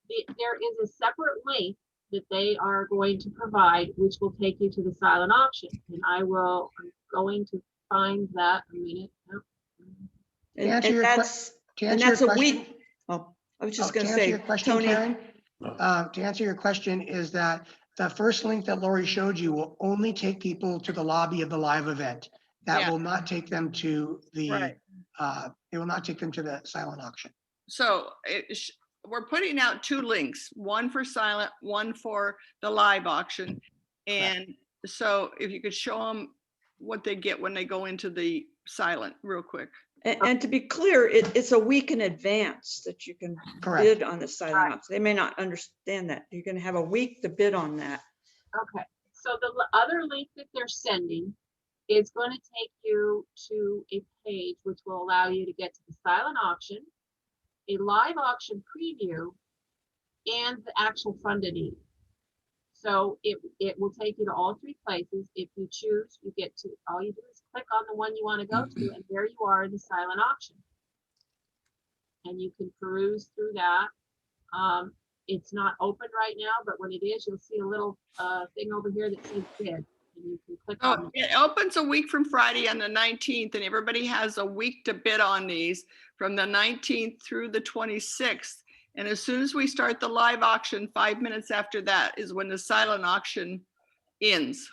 There is a separate link that they are going to provide, which will take you to the silent auction. And I'm going to find that a minute. Oh. And that's a week. Oh, I was just going to say, your question, Tony. Karen, to answer your question is that the first link that Lori showed you will only take people to the lobby of the live event. That will not take them to the, it will not take them to the silent auction. So we're putting out two links, one for silent, one for the live auction. And so if you could show them what they get when they go into the silent real quick. And to be clear, it's a week in advance that you can bid on the silent auction. They may not understand that. You're going to have a week to bid on that. Okay. So the other link that they're sending is going to take you to a page which will allow you to get to the silent auction, a live auction preview, and the actual funded e. So it will take you to all three places. If you choose, you get to, all you do is click on the one you want to go to, and there you are in the silent auction. And you can peruse through that. It's not open right now, but when it is, you'll see a little thing over here that says bid. And you can click on it. It opens a week from Friday on the 19th, and everybody has a week to bid on these from the 19th through the 26th. And as soon as we start the live auction, 5 minutes after that is when the silent auction ends.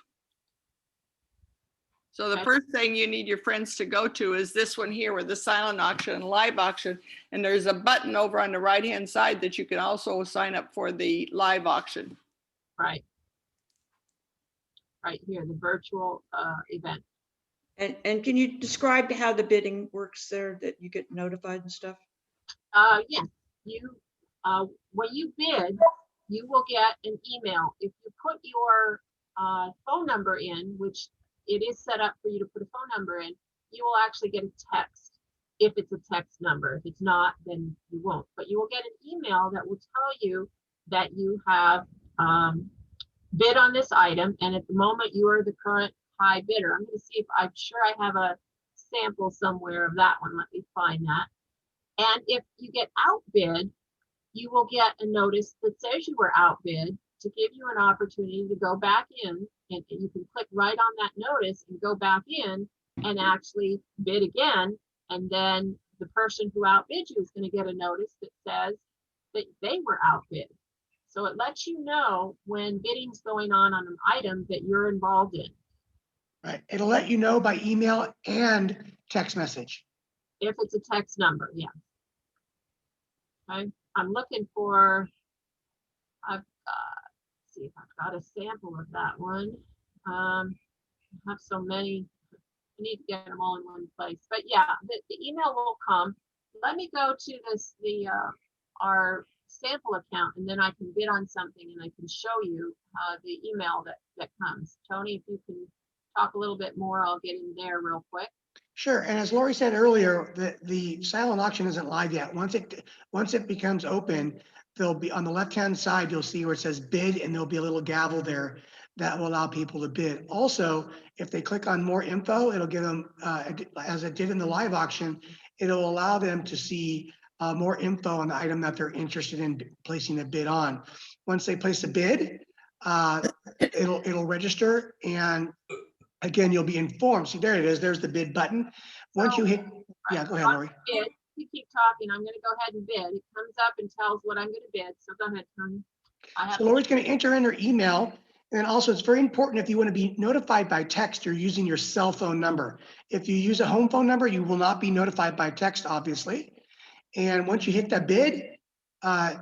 So the first thing you need your friends to go to is this one here with the silent auction and live auction. And there's a button over on the right-hand side that you can also sign up for the live auction. Right. Right here, the virtual event. And can you describe how the bidding works there, that you get notified and stuff? Yes, when you bid, you will get an email. If you put your phone number in, which it is set up for you to put a phone number in, you will actually get a text if it's a text number. If it's not, then you won't. But you will get an email that will tell you that you have bid on this item, and at the moment you are the current high bidder. I'm going to see if I'm sure I have a sample somewhere of that one. Let me find that. And if you get outbid, you will get a notice that says you were outbid to give you an opportunity to go back in, and you can click right on that notice and go back in and actually bid again. And then the person who outbid you is going to get a notice that says that they were outbid. So it lets you know when bidding's going on an item that you're involved in. Right. It'll let you know by email and text message. If it's a text number, yeah. Okay. I'm looking for, let's see if I've got a sample of that one. I have so many, I need to get them all in one place. But yeah, the email will come. Let me go to this, our sample account, and then I can bid on something and I can show you the email that comes. Tony, if you can talk a little bit more, I'll get in there real quick. Sure, and as Lori said earlier, the silent auction isn't live yet. Once it becomes open, there'll be on the left-hand side, you'll see where it says bid, and there'll be a little gavel there that will allow people to bid. Also, if they click on more info, it'll give them, as it did in the live auction, it'll allow them to see more info on the item that they're interested in placing a bid on. Once they place a bid, it'll register, and again, you'll be informed. See, there it is. There's the bid button. Once you hit, yeah, go ahead, Lori. Bid. You keep talking. I'm going to go ahead and bid. It comes up and tells what I'm going to bid. So go ahead, Tony. So Lori's going to enter in her email. And also, it's very important if you want to be notified by text, you're using your cell phone number. If you use a home phone number, you will not be notified by text, obviously. And once you hit that bid,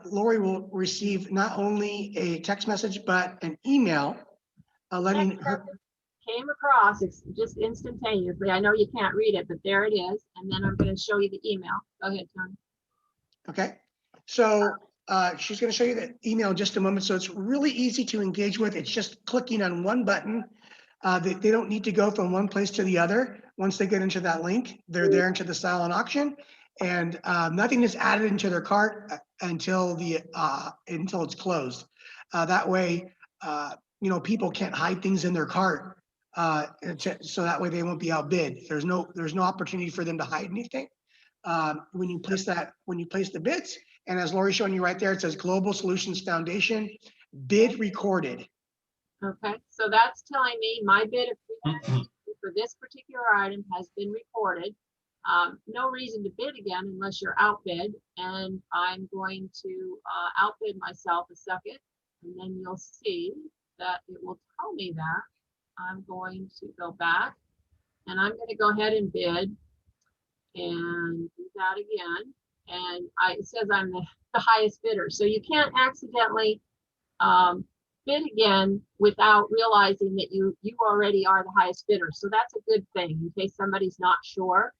Lori will receive not only a text message, but an email letting her. Came across, it's just instantaneously. I know you can't read it, but there it is. And then I'm going to show you the email. Go ahead, Tony. Okay. So she's going to show you the email in just a moment. So it's really easy to engage with. It's just clicking on one button. They don't need to go from one place to the other. Once they get into that link, they're there into the silent auction, and nothing is added into their cart until it's closed. That way, people can't hide things in their cart. So that way they won't be outbid. There's no opportunity for them to hide anything. When you place the bids, and as Lori's showing you right there, it says Global Solutions Foundation bid recorded. Okay, so that's telling me my bid for this particular item has been recorded. No reason to bid again unless you're outbid, and I'm going to outbid myself a second, and then you'll see that it will tell me that. I'm going to go back, and I'm going to go ahead and bid and do that again. And it says I'm the highest bidder. So you can't accidentally bid again without realizing that you already are the highest bidder. So that's a good thing in case somebody's not sure.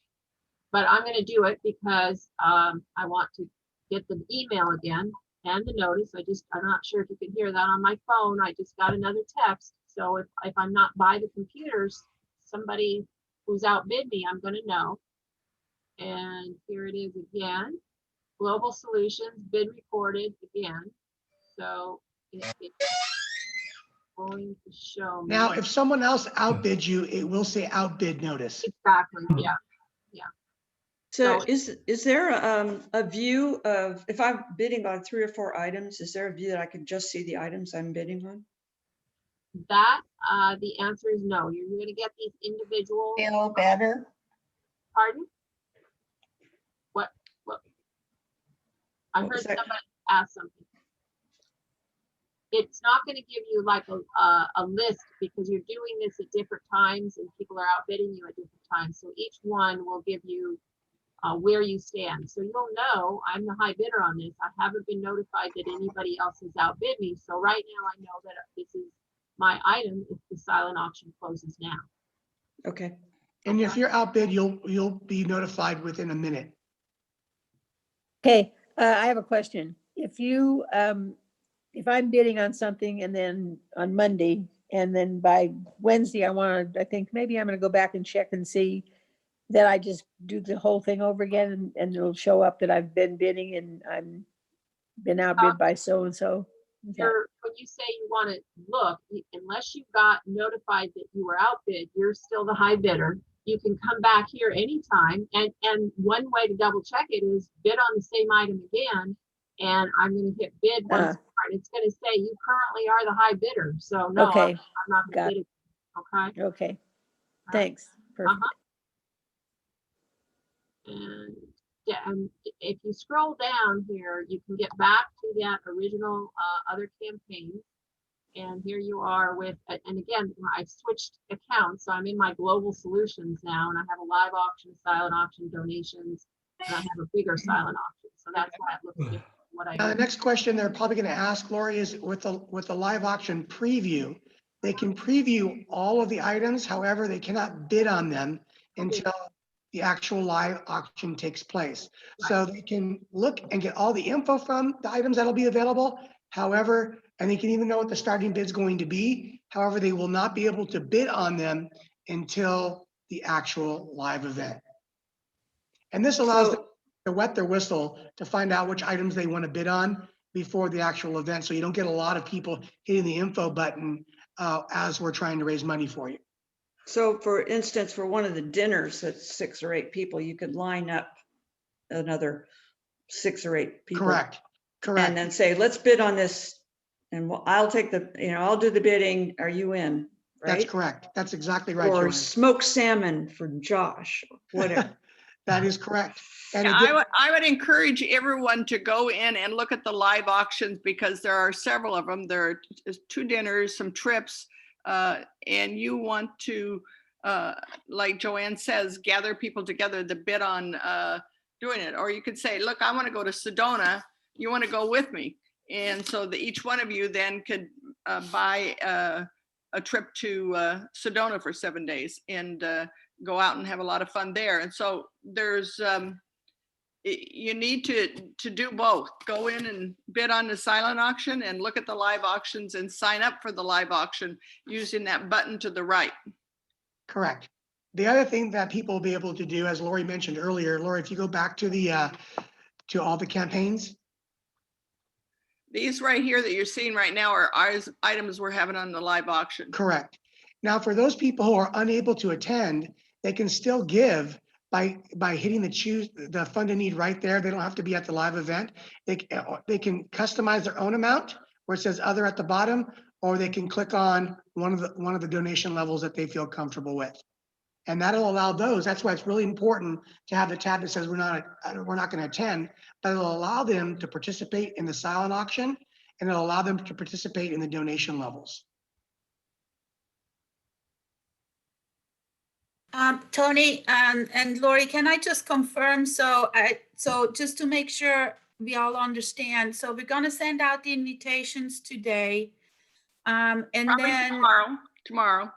But I'm going to do it because I want to get the email again and the notice. I'm not sure if you can hear that on my phone. I just got another text. So if I'm not by the computers, somebody who's outbid me, I'm going to know. And here it is again. Global Solutions bid recorded again. So it's going to show me. Now, if someone else outbids you, it will say outbid notice. Exactly. Yeah. Yeah. So is there a view of, if I'm bidding on 3 or 4 items, is there a view that I can just see the items I'm bidding on? That the answer is no. You're going to get these individual. Feel better? Pardon? What? I heard somebody ask something. It's not going to give you like a list because you're doing this at different times and people are outbidding you at different times. So each one will give you where you stand. So you'll know I'm the high bidder on this. I haven't been notified that anybody else has outbid me. So right now I know that this is my item if the silent auction closes now. Okay. And if you're outbid, you'll be notified within a minute. Okay, I have a question. If you, if I'm bidding on something and then on Monday, and then by Wednesday, I think maybe I'm gonna go back and check and see that I just do the whole thing over again, and it'll show up that I've been bidding and I'm been outbid by so-and-so. When you say you want to look, unless you got notified that you were outbid, you're still the high bidder. You can come back here anytime. And one way to double check it is bid on the same item again. And I'm going to hit bid once more. And it's going to say you currently are the high bidder. So no, Okay. I'm not going to bid it. Okay. Okay. Thanks. Perfect. And yeah, and if you scroll down here, you can get back to that original other campaign. And here you are with, and again, I switched accounts. So I'm in my global solutions now, and I have a live auction, silent auction, donations, and I have a bigger silent auction. So that's why it looks different. What I The next question they're probably going to ask, Lori, is with the live auction preview, they can preview all of the items. However, they cannot bid on them until the actual live auction takes place. So they can look and get all the info from the items that'll be available. However, and they can even know what the starting bid's going to be. However, they will not be able to bid on them until the actual live event. And this allows them to wet their whistle to find out which items they want to bid on before the actual event. So you don't get a lot of people hitting the info button as we're trying to raise money for you. So for instance, for one of the dinners, that's 6 or 8 people, you could line up another 6 or 8 people. Correct. Correct. And then say, let's bid on this. And I'll take the, I'll do the bidding. Are you in? Right? That's correct. That's exactly right. Or Joanne. smoked salmon for Josh, whatever. That is correct. And Yeah, I would encourage everyone to go in and look at the live auctions because there are several of them. There are 2 dinners, some trips, and you want to, like Joanne says, gather people together to bid on doing it. Or you could say, look, I want to go to Sedona. You want to go with me? And so that each one of you then could buy a trip to Sedona for 7 days and go out and have a lot of fun there. And so there's, you need to do both. Go in and bid on the silent auction and look at the live auctions and sign up for the live auction using that button to the right. Correct. The other thing that people will be able to do, as Lori mentioned earlier, Lori, if you go back to the to all the campaigns. These right here that you're seeing right now are items we're having on the live auction. Correct. Now, for those people who are unable to attend, they can still give by hitting the fund a need right there. They don't have to be at the live event. They can customize their own amount where it says other at the bottom, or they can click on one of the donation levels that they feel comfortable with. And that'll allow those. That's why it's really important to have the tab that says we're not going to attend, but it'll allow them to participate in the silent auction, and it'll allow them to participate in the donation levels. Tony and Lori, can I just confirm? So just to make sure we all understand, so we're going to send out the invitations today, and probably then tomorrow.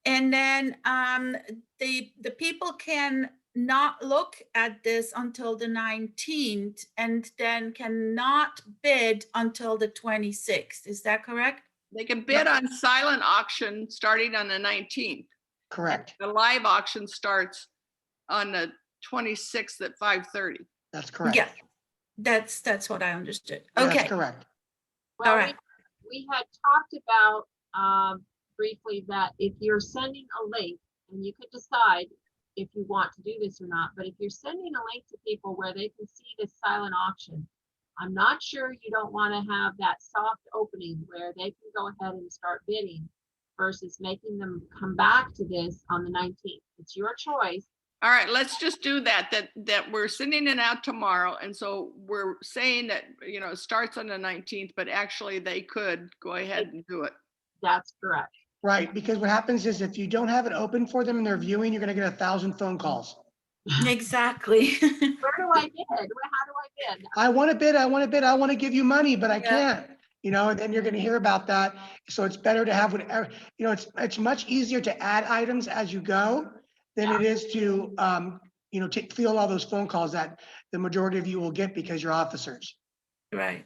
And then the people can not look at this until the 19th and then cannot bid until the 26th. Is that correct? They can bid on silent auction starting on the 19th. Correct. The live auction starts on the 26th at 5:30. That's correct. Yeah, that's what I understood. Yeah, Okay. that's correct. Well, All right. we had talked about briefly that if you're sending a link, and you could decide if you want to do this or not, but if you're sending a link to people where they can see this silent auction, I'm not sure you don't want to have that soft opening where they can go ahead and start bidding versus making them come back to this on the 19th. It's your choice. All right, let's just do that we're sending it out tomorrow. And so we're saying that, it starts on the 19th, but actually they could go ahead and do it. That's correct. Right, because what happens is if you don't have it open for them and they're viewing, you're going to get 1,000 phone calls. Exactly. Where do I bid? How do I bid? I want to bid. I want to give you money, but I can't. And then you're going to hear about that. So it's better to have whatever. It's much easier to add items as you go than it is to field all those phone calls that the majority of you will get because you're officers. Right.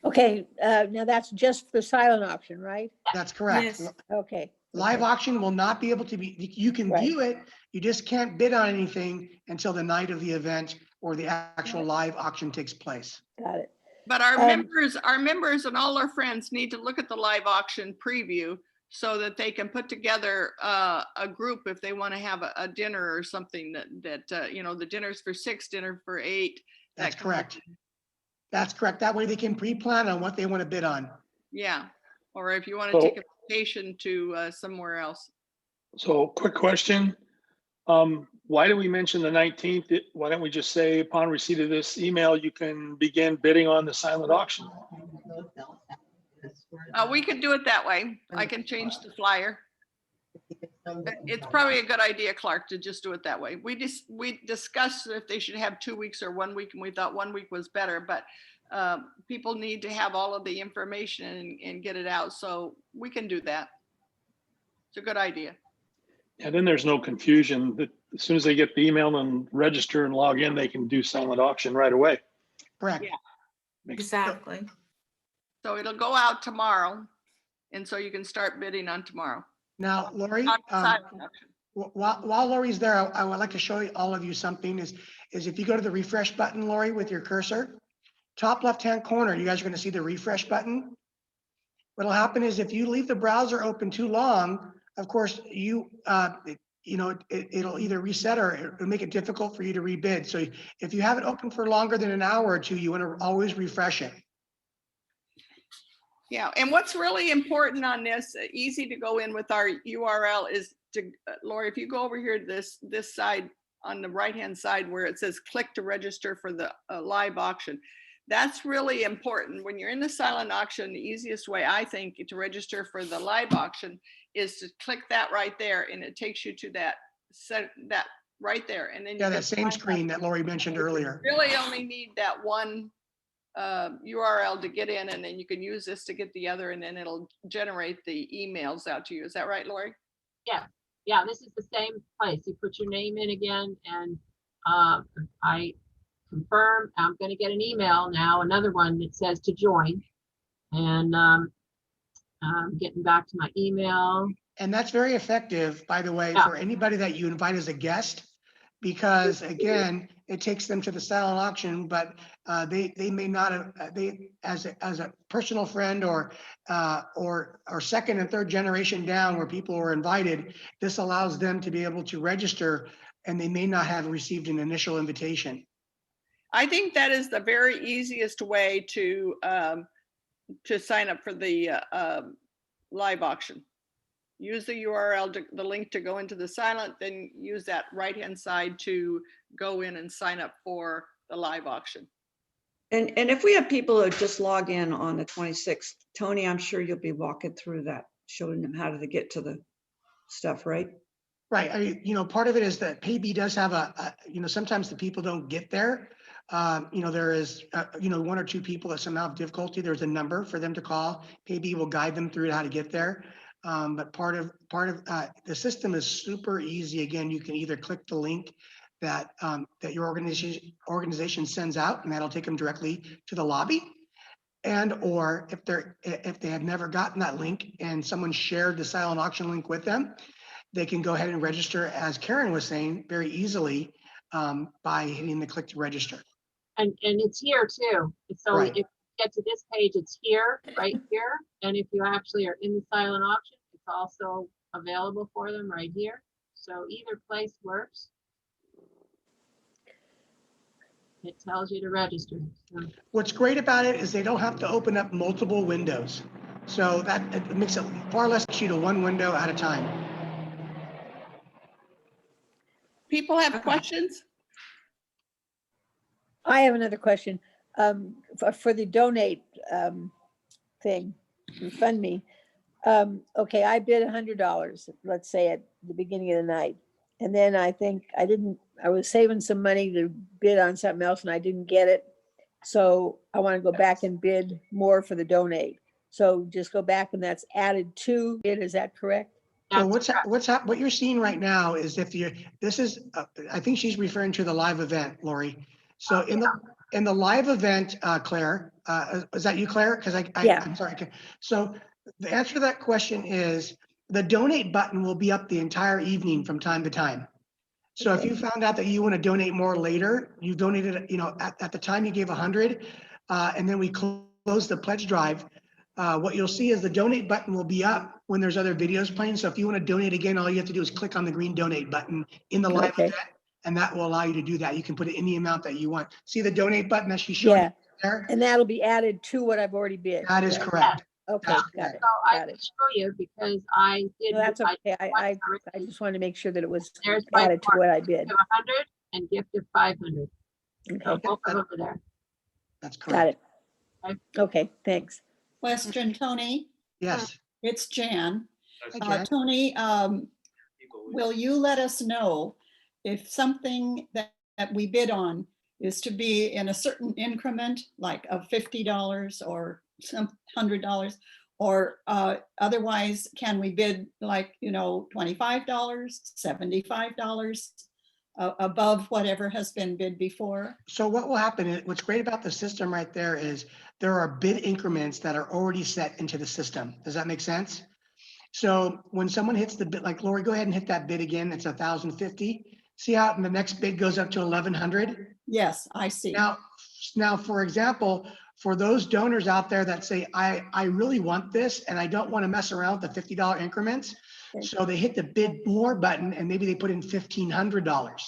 Okay, now that's just for silent auction, right? That's correct. Yes. Okay. Live auction will not be able to be, you can view it, you just can't bid on anything until the night of the event or the actual live auction takes place. Got it. But our members and all our friends need to look at the live auction preview so that they can put together a group if they want to have a dinner or something that the dinner's for 6, dinner for 8. That's correct. That's correct. That way they can pre-plan on what they want to bid on. Yeah, or if you want to take a vacation to somewhere else. So quick question. Why do we mention the 19th? Why don't we just say upon receipt of this email, you can begin bidding on the silent auction? We could do it that way. I can change the flyer. It's probably a good idea, Clark, to just do it that way. We discussed if they should have 2 weeks or 1 week, and we thought 1 week was better, but people need to have all of the information and get it out. So we can do that. It's a good idea. And then there's no confusion that as soon as they get the email and register and log in, they can do silent auction right away. Correct. Yeah. Exactly. So it'll go out tomorrow. And so you can start bidding on tomorrow. Now, Lori, On silent auction. while Lori's there, I would like to show all of you something is if you go to the refresh button, Lori, with your cursor, top left-hand corner, you guys are going to see the refresh button. What'll happen is if you leave the browser open too long, of course, it'll either reset or it'll make it difficult for you to rebid. So if you have it open for longer than an hour or two, you want to always refresh it. Yeah, and what's really important on this, easy to go in with our URL is to, Lori, if you go over here, this side on the right-hand side where it says click to register for the live auction. That's really important. When you're in the silent auction, the easiest way I think to register for the live auction is to click that right there, and it takes you to that right there. And then Yeah, that same screen that Lori mentioned earlier. You really only need that one URL to get in, and then you can use this to get the other, and then it'll generate the emails out to you. Is that right, Lori? Yeah, this is the same place. You put your name in again, and I confirm. I'm going to get an email now, another one that says to join, and I'm getting back to my email. And that's very effective, by the way, for anybody that you invite as a guest, because again, it takes them to the silent auction, but they may not have, as a personal friend or second and third generation down where people were invited, this allows them to be able to register, and they may not have received an initial invitation. I think that is the very easiest way to sign up for the live auction. Use the URL, the link to go into the silent, then use that right-hand side to go in and sign up for the live auction. And if we have people who just log in on the 26th, Tony, I'm sure you'll be walking through that, showing them how to get to the stuff, right? Right. I mean, part of it is that PayB does have sometimes the people don't get there. There is, one or two people that somehow have difficulty. There's a number for them to call. PayB will guide them through how to get there. But part of the system is super easy. Again, you can either click the link that your organization sends out, and that'll take them directly to the lobby. And or if they have never gotten that link and someone shared the silent auction link with them, they can go ahead and register, as Karen was saying, very easily by hitting the click to register. And it's here too. So right. If you get to this page, it's here, right here. And if you actually are in the silent auction, it's also available for them right here. So either place works. It tells you to register. So. What's great about it is they don't have to open up multiple windows. So that it makes it far less issue to one window at a time. People have questions? I have another question. For the donate thing, fund me. Okay, I bid $100, let's say at the beginning of the night. And then I think I was saving some money to bid on something else and I didn't get it. So I want to go back and bid more for the donate. So just go back and that's added to it. Is that correct? So what you're seeing right now is I think she's referring to the live event, Lori. So in the live event, Claire, is that you, Claire? Because I'm sorry. So the answer to that question is the donate button will be up the entire evening from time to time. So if you found out that you want to donate more later, you donated, at the time you gave 100, and then we close the pledge drive. What you'll see is the donate button will be up when there's other videos playing. So if you want to donate again, all you have to do is click on the green donate button in the live event, and that will allow you to do that. You can put it any amount that you want. See the donate button that she's showing there? And that'll be added to what I've already bid. That is correct. Okay, got it. So I can show you because I did. No, that's okay. I just wanted to make sure that it was There's added to what I bid. 100 and gift of 500. So both of them are there. That's correct. Got it. Okay, thanks. Question, Tony? Yes. It's Jan. Hi, Jan. Tony, will you let us know if something that we bid on is to be in a certain increment, like of $50 or some $100, or otherwise can we bid like, $25, $75 above whatever has been bid before? So what will happen is, what's great about the system right there is there are bid increments that are already set into the system. Does that make sense? So when someone hits the bid, like Lori, go ahead and hit that bid again. It's 1,050. See how the next bid goes up to 1,100? Yes, I see. Now, for example, for those donors out there that say, I really want this and I don't want to mess around with the $50 increments. Okay. So they hit the bid more button and maybe they put in $1,500. Okay.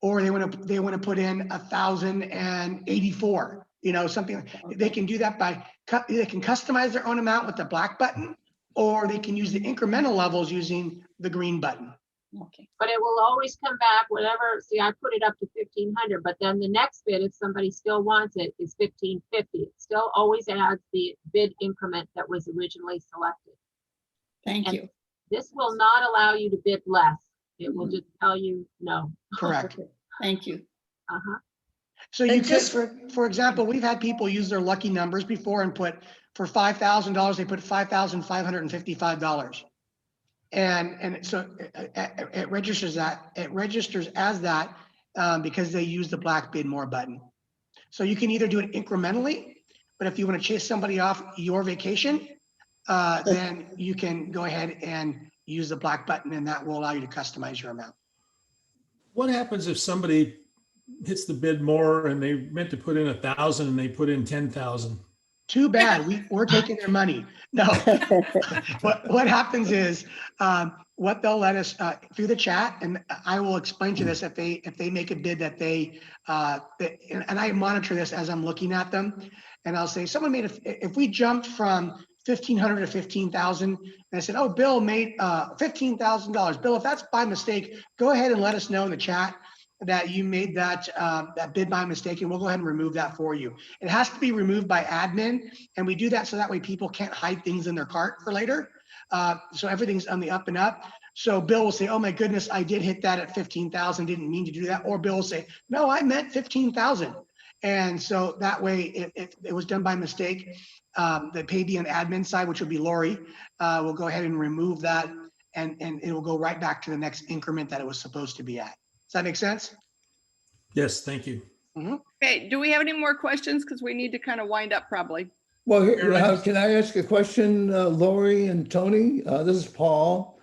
Or they want to put in 1,084, something. They can do that they can customize their own amount with the black button, or they can use the incremental levels using the green button. Okay. But it will always come back whatever, see, I put it up to 1,500, but then the next bid, if somebody still wants it, is 1,550. It still always adds the bid increment that was originally selected. Thank you. This will not allow you to bid less. It will just tell you no. Correct. Thank you. Uh-huh. So you could, for example, we've had people use their lucky numbers before and put, for $5,000, they put $5,555. And so it registers as that because they use the black bid more button. So you can either do it incrementally, but if you want to chase somebody off your vacation, then you can go ahead and use the black button, and that will allow you to customize your amount. What happens if somebody hits the bid more and they meant to put in 1,000 and they put in 10,000? Too bad. We're taking their money. No. What happens is what they'll let us through the chat, and I will explain to this if they make a bid that and I monitor this as I'm looking at them, and I'll say someone made if we jumped from 1,500 to 15,000, and I said, oh, Bill made $15,000. Bill, if that's by mistake, go ahead and let us know in the chat that you made that bid by mistake, and we'll go ahead and remove that for you. It has to be removed by admin, and we do that so that way people can't hide things in their cart for later. So everything's on the up and up. So Bill will say, oh my goodness, I did hit that at 15,000, didn't mean to do that. Or Bill will say, no, I meant 15,000. And so that way, if it was done by mistake, the payee on admin side, which would be Lori, will go ahead and remove that, and it will go right back to the next increment that it was supposed to be at. Does that make sense? Yes, thank you. Mm-hmm. Okay, do we have any more questions? Because we need to kind of wind up probably. Well, can I ask a question, Lori and Tony? This is Paul.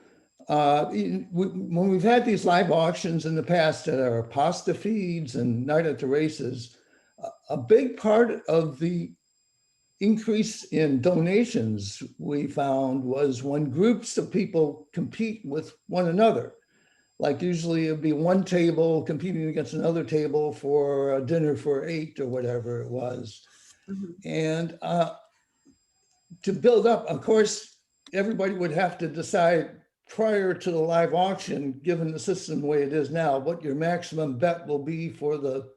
When we've had these live auctions in the past at our pasta feeds and night at the races, a big part of the increase in donations we found was when groups of people compete with one another. Like usually it'd be one table competing against another table for a dinner for 8 or whatever it was. Mm-hmm. And to build up, of course, everybody would have to decide prior to the live auction, given the system the way it is now, what your maximum bet will be for the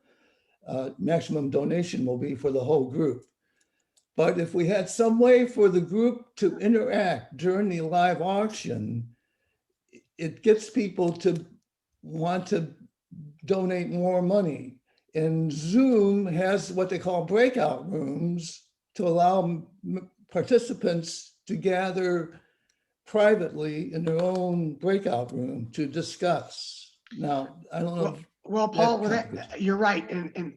maximum donation will be for the whole group. But if we had some way for the group to interact during the live auction, it gets people to want to donate more money. And Zoom has what they call breakout rooms to allow participants to gather privately in their own breakout room to discuss. Now, I don't know. Well, Paul, you're right. And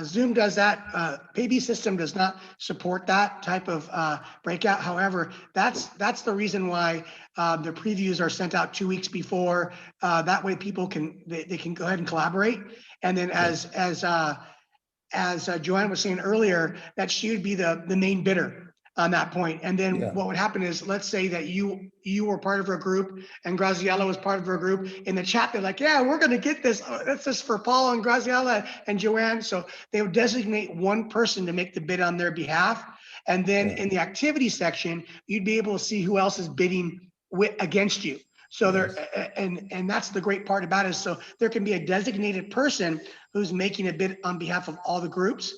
Zoom does that. Payee system does not support that type of breakout. However, that's the reason why the previews are sent out 2 weeks before. That way people can go ahead and collaborate. And then as Joanne was saying earlier, that she would be the main bidder on that point. And then what would happen is, let's say that you were part of her group and Graziella was part of her group. In the chat, they're like, yeah, we're going to get this. That's just for Paul and Graziella and Joanne. So they would designate one person to make the bid on their behalf. And then in the activity section, you'd be able to see who else is bidding against you. So and that's the great part about it. So there can be a designated person who's making a bid on behalf of all the groups.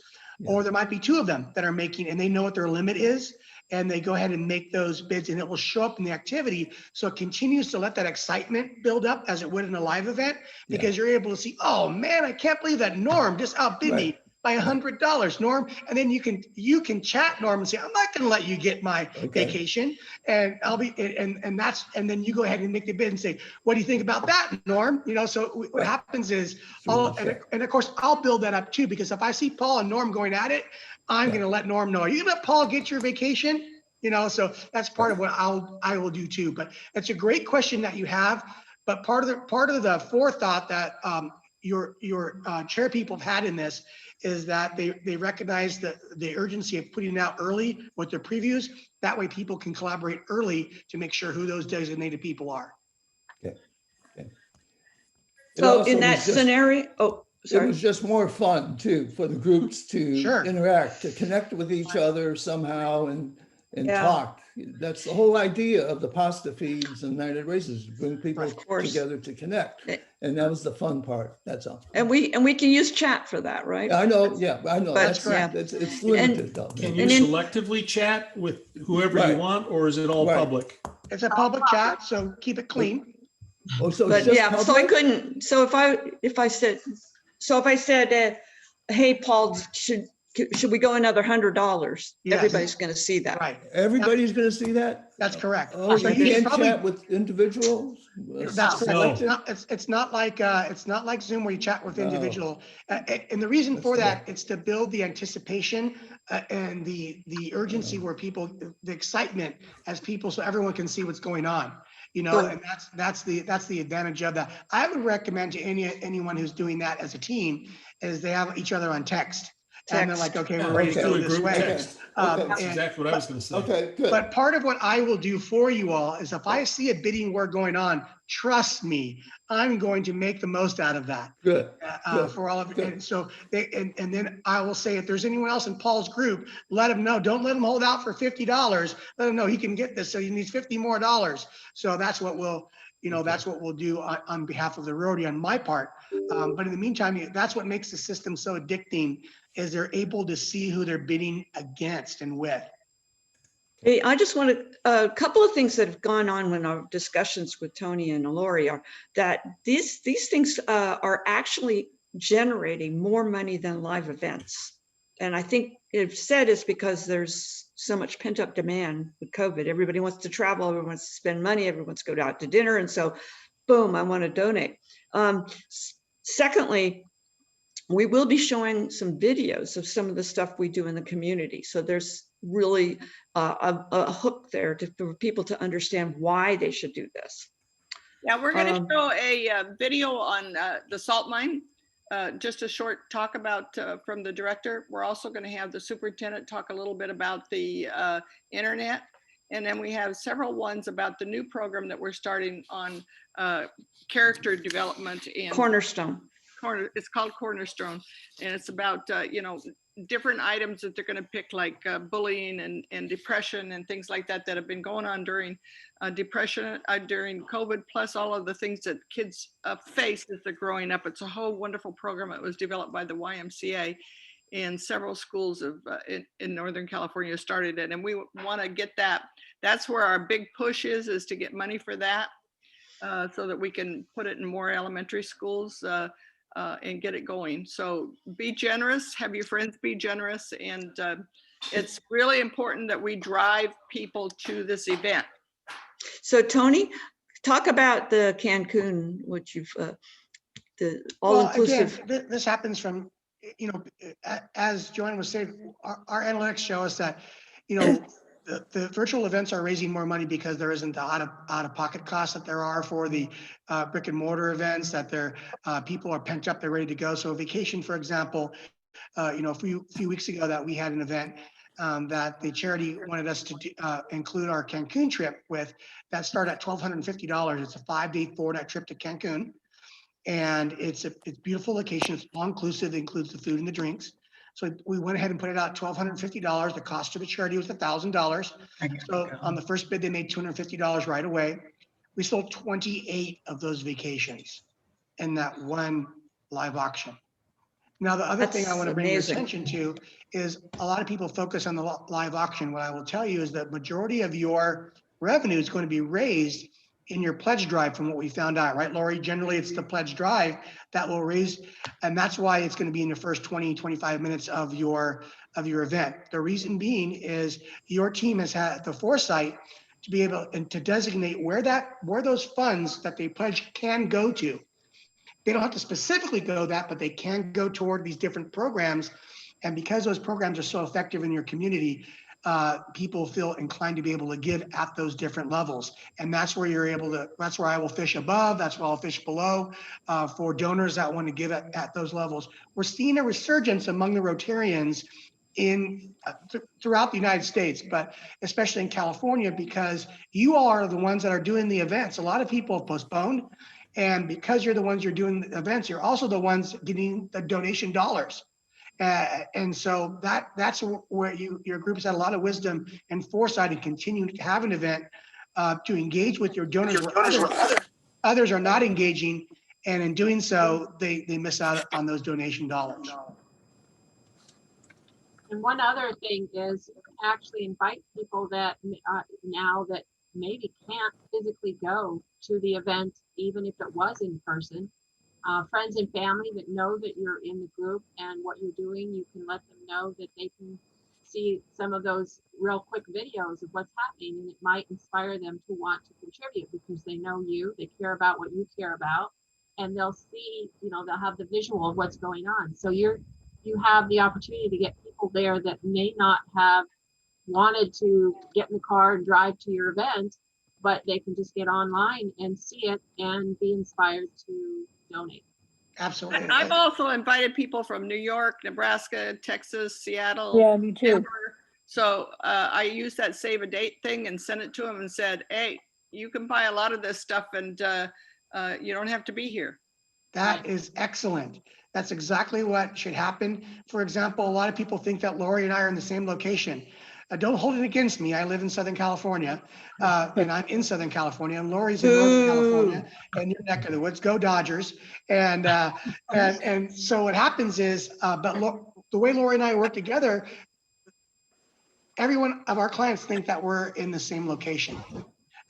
Or there might be 2 of them that are making, and they know what their limit is, and they go ahead and make those bids, and it will show up in the activity. So it continues to let that excitement build up as it would in a live event, because you're able to see, oh man, I can't believe that Norm just outbid me by $100, Norm. And then you can chat Norm and say, I'm not going to let you get my vacation, and I'll be and then you go ahead and make the bid and say, what do you think about that, Norm? So what happens is, and of course I'll build that up too, because if I see Paul and Norm going at it, I'm going to let Norm know. Are you going to let Paul get your vacation? You know, so that's part of what I will do too. But it's a great question that you have. But part of the forethought that your chair people have had in this is that they recognize the urgency of putting it out early with their previews. That way people can collaborate early to make sure who those designated people are. Okay. So in that scenario, it was just more fun too for the groups to interact, to connect with each other somehow and talk. That's the whole idea of the pasta feeds and night at races, bring people together to connect. And that was the fun part. That's all. And we can use chat for that, right? I know. Yeah, I know. That's correct. It's limited though. Can you selectively chat with whoever you want, or is it all public? It's a public chat, so keep it clean. Oh, so but yeah, so I couldn't. So if I said, hey, Paul, should we go another $100? Yes. Everybody's going to see that. Right. Everybody's going to see that. That's correct. Oh, so you can't chat with individuals. That's correct. No. It's not like Zoom where you chat with individual. And the reason for that, it's to build the anticipation and the urgency where people, the excitement as people, so everyone can see what's going on. You know, and that's the advantage of that. I would recommend to anyone who's doing that as a team is they have each other on text. And they're like, okay, we're ready to go this way. That's exactly what I was going to say. Okay, good. But part of what I will do for you all is if I see a bidding war going on, trust me, I'm going to make the most out of that. Good. For all of it. And so, and then I will say, if there's anyone else in Paul's group, let him know. Don't let him hold out for $50. Let him know he can get this. So he needs $50 more. So that's what we'll, that's what we'll do on behalf of the Rotary on my part. But in the meantime, that's what makes the system so addicting is they're able to see who they're bidding against and with. Hey, I just want a couple of things that have gone on in our discussions with Tony and Lori are that these things are actually generating more money than live events. And I think it's said it's because there's so much pent up demand with COVID. Everybody wants to travel, everyone wants to spend money, everyone wants to go out to dinner. And so, boom, I want to donate. Secondly, we will be showing some videos of some of the stuff we do in the community. So there's really a hook there for people to understand why they should do this. Yeah, we're going to show a video on the salt mine. Just a short talk about from the director. We're also going to have the superintendent talk a little bit about the internet. And then we have several ones about the new program that we're starting on character development and Cornerstone. It's called Cornerstone, and it's about different items that they're going to pick, like bullying and depression and things like that have been going on during depression during COVID, plus all of the things that kids face as they're growing up. It's a whole wonderful program. It was developed by the YMCA, and several schools in Northern California started it, and we want to get that. That's where our big push is to get money for that, so that we can put it in more elementary schools. And get it going. So be generous, have your friends be generous. And it's really important that we drive people to this event. So Tony, talk about the Cancun, which you've, the all-inclusive. Again, this happens from, as Joanne was saying, our analytics show us that, the virtual events are raising more money because there isn't the out-of-pocket costs that there are for the brick and mortar events, that people are pent up, they're ready to go. So a vacation, for example, a few weeks ago that we had an event that the charity wanted us to include our Cancun trip with, that started at $1,250. It's a 5-day, 4-night trip to Cancun. And it's a beautiful location. It's all-inclusive, includes the food and the drinks. So we went ahead and put it out $1,250. The cost to the charity was $1,000. So on the first bid, they made $250 right away. We sold 28 of those vacations in that one live auction. Now, the other thing I want to bring your attention to is a lot of people focus on the live auction. What I will tell you is that majority of your revenue is going to be raised in your pledge drive, from what we found out, right, Lori? Generally, it's the pledge drive that will raise, and that's why it's going to be in the first 20, 25 minutes of your event. The reason being is your team has had the foresight to be able to designate where those funds that they pledge can go to. They don't have to specifically go that, but they can go toward these different programs. And because those programs are so effective in your community, people feel inclined to be able to give at those different levels. And that's where you're able to, that's where I will fish above, that's where I'll fish below for donors that want to give at those levels. We're seeing a resurgence among the Rotarians in throughout the United States, but especially in California, because you all are the ones that are doing the events. A lot of people have postponed, and because you're the ones you're doing the events, you're also the ones getting the donation dollars. And so that's where your group has had a lot of wisdom and foresight in continuing to have an event to engage with your donors where others are not engaging, and in doing so, they miss out on those donation dollars. And one other thing is actually invite people that now that maybe can't physically go to the event, even if it was in person. Friends and family that know that you're in the group and what you're doing, you can let them know that they can see some of those real quick videos of what's happening, and it might inspire them to want to contribute because they know you, they care about what you care about, and they'll see, you know, they'll have the visual of what's going on. So you have the opportunity to get people there that may not have wanted to get in the car and drive to your event, but they can just get online and see it and be inspired to donate. Absolutely. I've also invited people from New York, Nebraska, Texas, Seattle. Yeah, me too. Denver. So I used that save a date thing and sent it to them and said, hey, you can buy a lot of this stuff and you don't have to be here. That is excellent. That's exactly what should happen. For example, a lot of people think that Lori and I are in the same location. Don't hold it against me. I live in Southern California, and I'm in Southern California, and Lori's in Northern California, and your neck of the woods. Go Dodgers! And so what happens is, the way Lori and I work together, every one of our clients think that we're in the same location,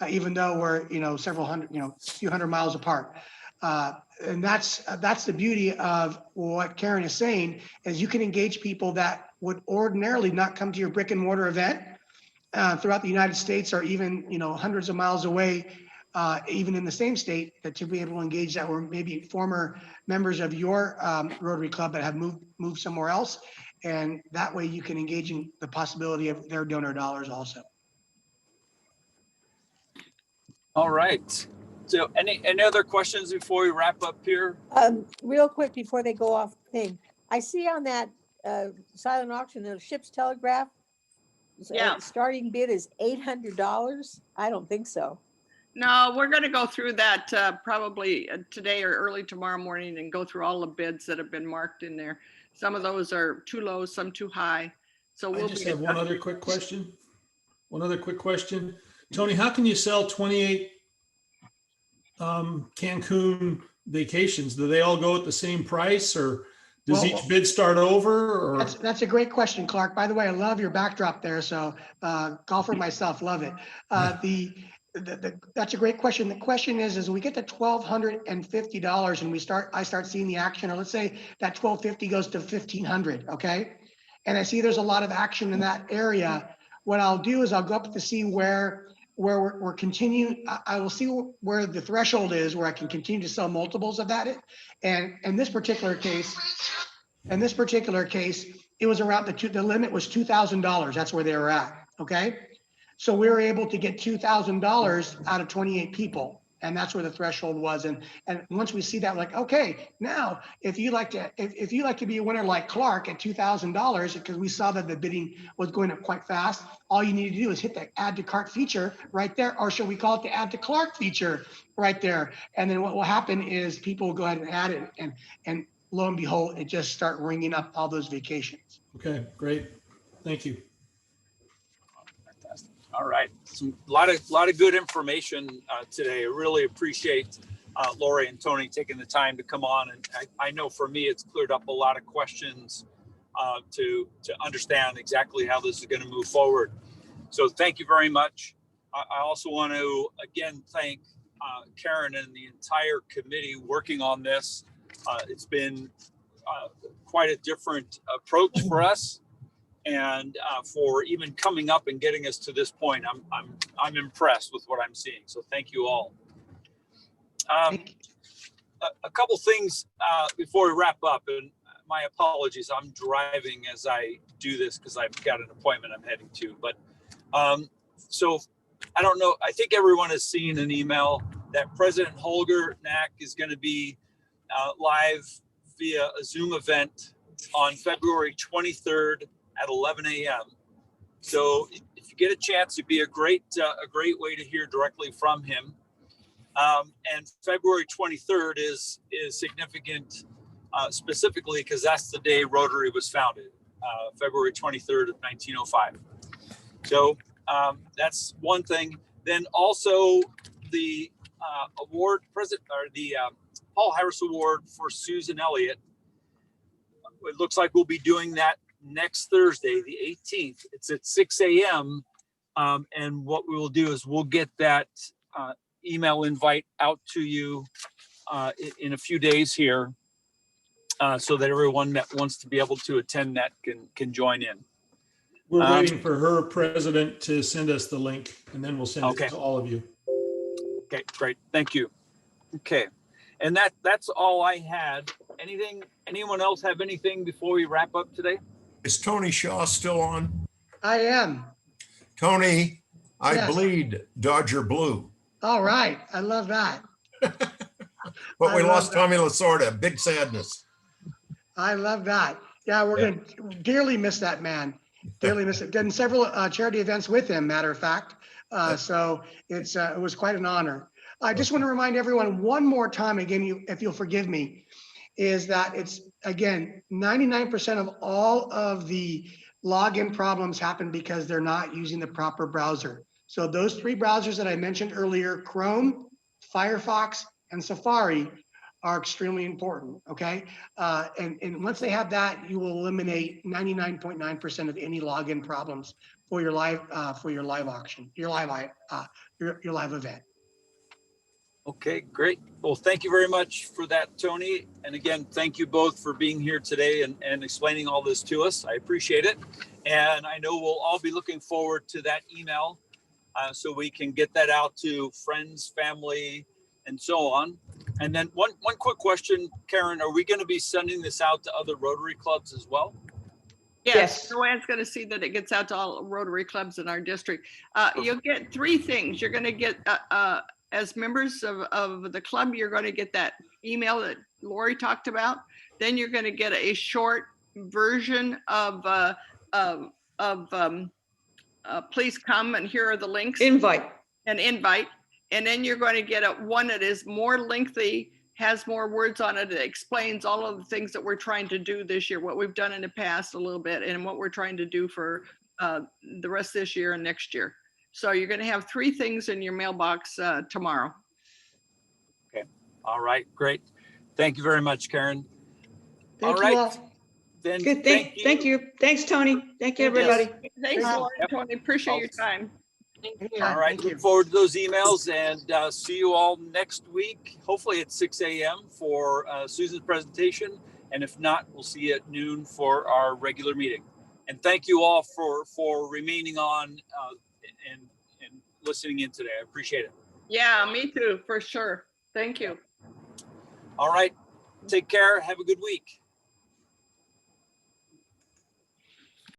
even though we're several hundred, a few hundred miles apart. And that's the beauty of what Karen is saying, is you can engage people that would ordinarily not come to your brick and mortar event throughout the United States, or even hundreds of miles away, even in the same state, that to be able to engage that were maybe former members of your Rotary Club that have moved somewhere else, and that way you can engage in the possibility of their donor dollars also. All right. So any other questions before we wrap up here? Real quick before they go off thing, I see on that silent auction, the ship's telegraph. Yeah. Starting bid is $800. I don't think so. No, we're going to go through that probably today or early tomorrow morning and go through all the bids that have been marked in there. Some of those are too low, some too high. So we'll just have one other quick question. Tony, how can you sell 28 Cancun vacations? Do they all go at the same price, or does each bid start over? Or? That's a great question, Clark. By the way, I love your backdrop there. So golfer myself, love it. That's a great question. The question is we get to $1,250 and I start seeing the action, or let's say that $1,250 goes to $1,500, okay? And I see there's a lot of action in that area. What I'll do is I'll go up to see where we're continuing. I will see where the threshold is, where I can continue to sell multiples of that. And in this particular case, it was around the limit was $2,000. That's where they were at. Okay. So we were able to get $2,000 out of 28 people. And that's where the threshold was. And once we see that, like, okay, now if you like to be a winner like Clark at $2,000, because we saw that the bidding was going up quite fast, all you need to do is hit the add to cart feature right there, or should we call it the add to Clark feature right there? And then what will happen is people will go ahead and add it, and lo and behold, it just start ringing up all those vacations. Okay, great. Thank you. Fantastic. All right. A lot of good information today. I really appreciate Lori and Tony taking the time to come on. And I know for me, it's cleared up a lot of questions to understand exactly how this is going to move forward. So thank you very much. I also want to, again, thank Karen and the entire committee working on this. It's been quite a different approach for us, and for even coming up and getting us to this point. I'm impressed with what I'm seeing. So thank you all. A couple things before we wrap up, and my apologies. I'm driving as I do this because I've got an appointment I'm heading to. But so I don't know. I think everyone has seen an email that President Holger Knack is going to be live via a Zoom event on February 23rd at 11 a.m. So if you get a chance, it'd be a great way to hear directly from him. And February 23rd is significant specifically because that's the day Rotary was founded, February 23rd of 1905. So that's one thing. Then also the award, the Paul Harris Award for Susan Elliott. It looks like we'll be doing that next Thursday, the 18th. It's at 6 a.m. And what we will do is we'll get that email invite out to you in a few days here so that everyone that wants to be able to attend that can join in. We're waiting for her president to send us the link, and then we'll send it to all of you. Okay, great. Thank you. Okay. And that's all I had. Anyone else have anything before we wrap up today? Is Tony Shaw still on? I am. Tony, I Yes. bleed Dodger blue. All right. I love that. But we lost Tommy Lasorda. Big sadness. I love that. Yeah, we're going to dearly miss that man. Dearly miss it. Done several charity events with him, matter of fact. So it was quite an honor. I just want to remind everyone one more time, again, if you'll forgive me, is that it's, again, 99% of all of the login problems happen because they're not using the proper browser. So those three browsers that I mentioned earlier, Chrome, Firefox, and Safari, are extremely important, okay? And once they have that, you will eliminate 99.9% of any login problems for your live auction, your live event. Okay, great. Well, thank you very much for that, Tony. And again, thank you both for being here today and explaining all this to us. I appreciate it. And I know we'll all be looking forward to that email so we can get that out to friends, family, and so on. And then one quick question, Karen, are we going to be sending this out to other Rotary clubs as well? Yes, Joanne's going to see that it gets out to all Rotary clubs in our district. You'll get three things. You're going to get, as members of the club, you're going to get that email that Lori talked about. Then you're going to get a short version of please come and here are the links. An invite. And then you're going to get one that is more lengthy, has more words on it. It explains all of the things that we're trying to do this year, what we've done in the past a little bit, and what we're trying to do for the rest of this year and next year. So you're going to have three things in your mailbox tomorrow. Okay. All right. Great. Thank you very much, Karen. Thank you all. Then Good. Thank you. Thanks, Tony. Thank you, everybody. Thanks, Lauren, Tony. Appreciate your time. All right. Look forward to those emails and see you all next week, hopefully at 6 a.m. for Susan's presentation. And if not, we'll see you at noon for our regular meeting. And thank you all for remaining on and listening in today. I appreciate it. Yeah, me too, for sure. Thank you. All right. Take care. Have a good week.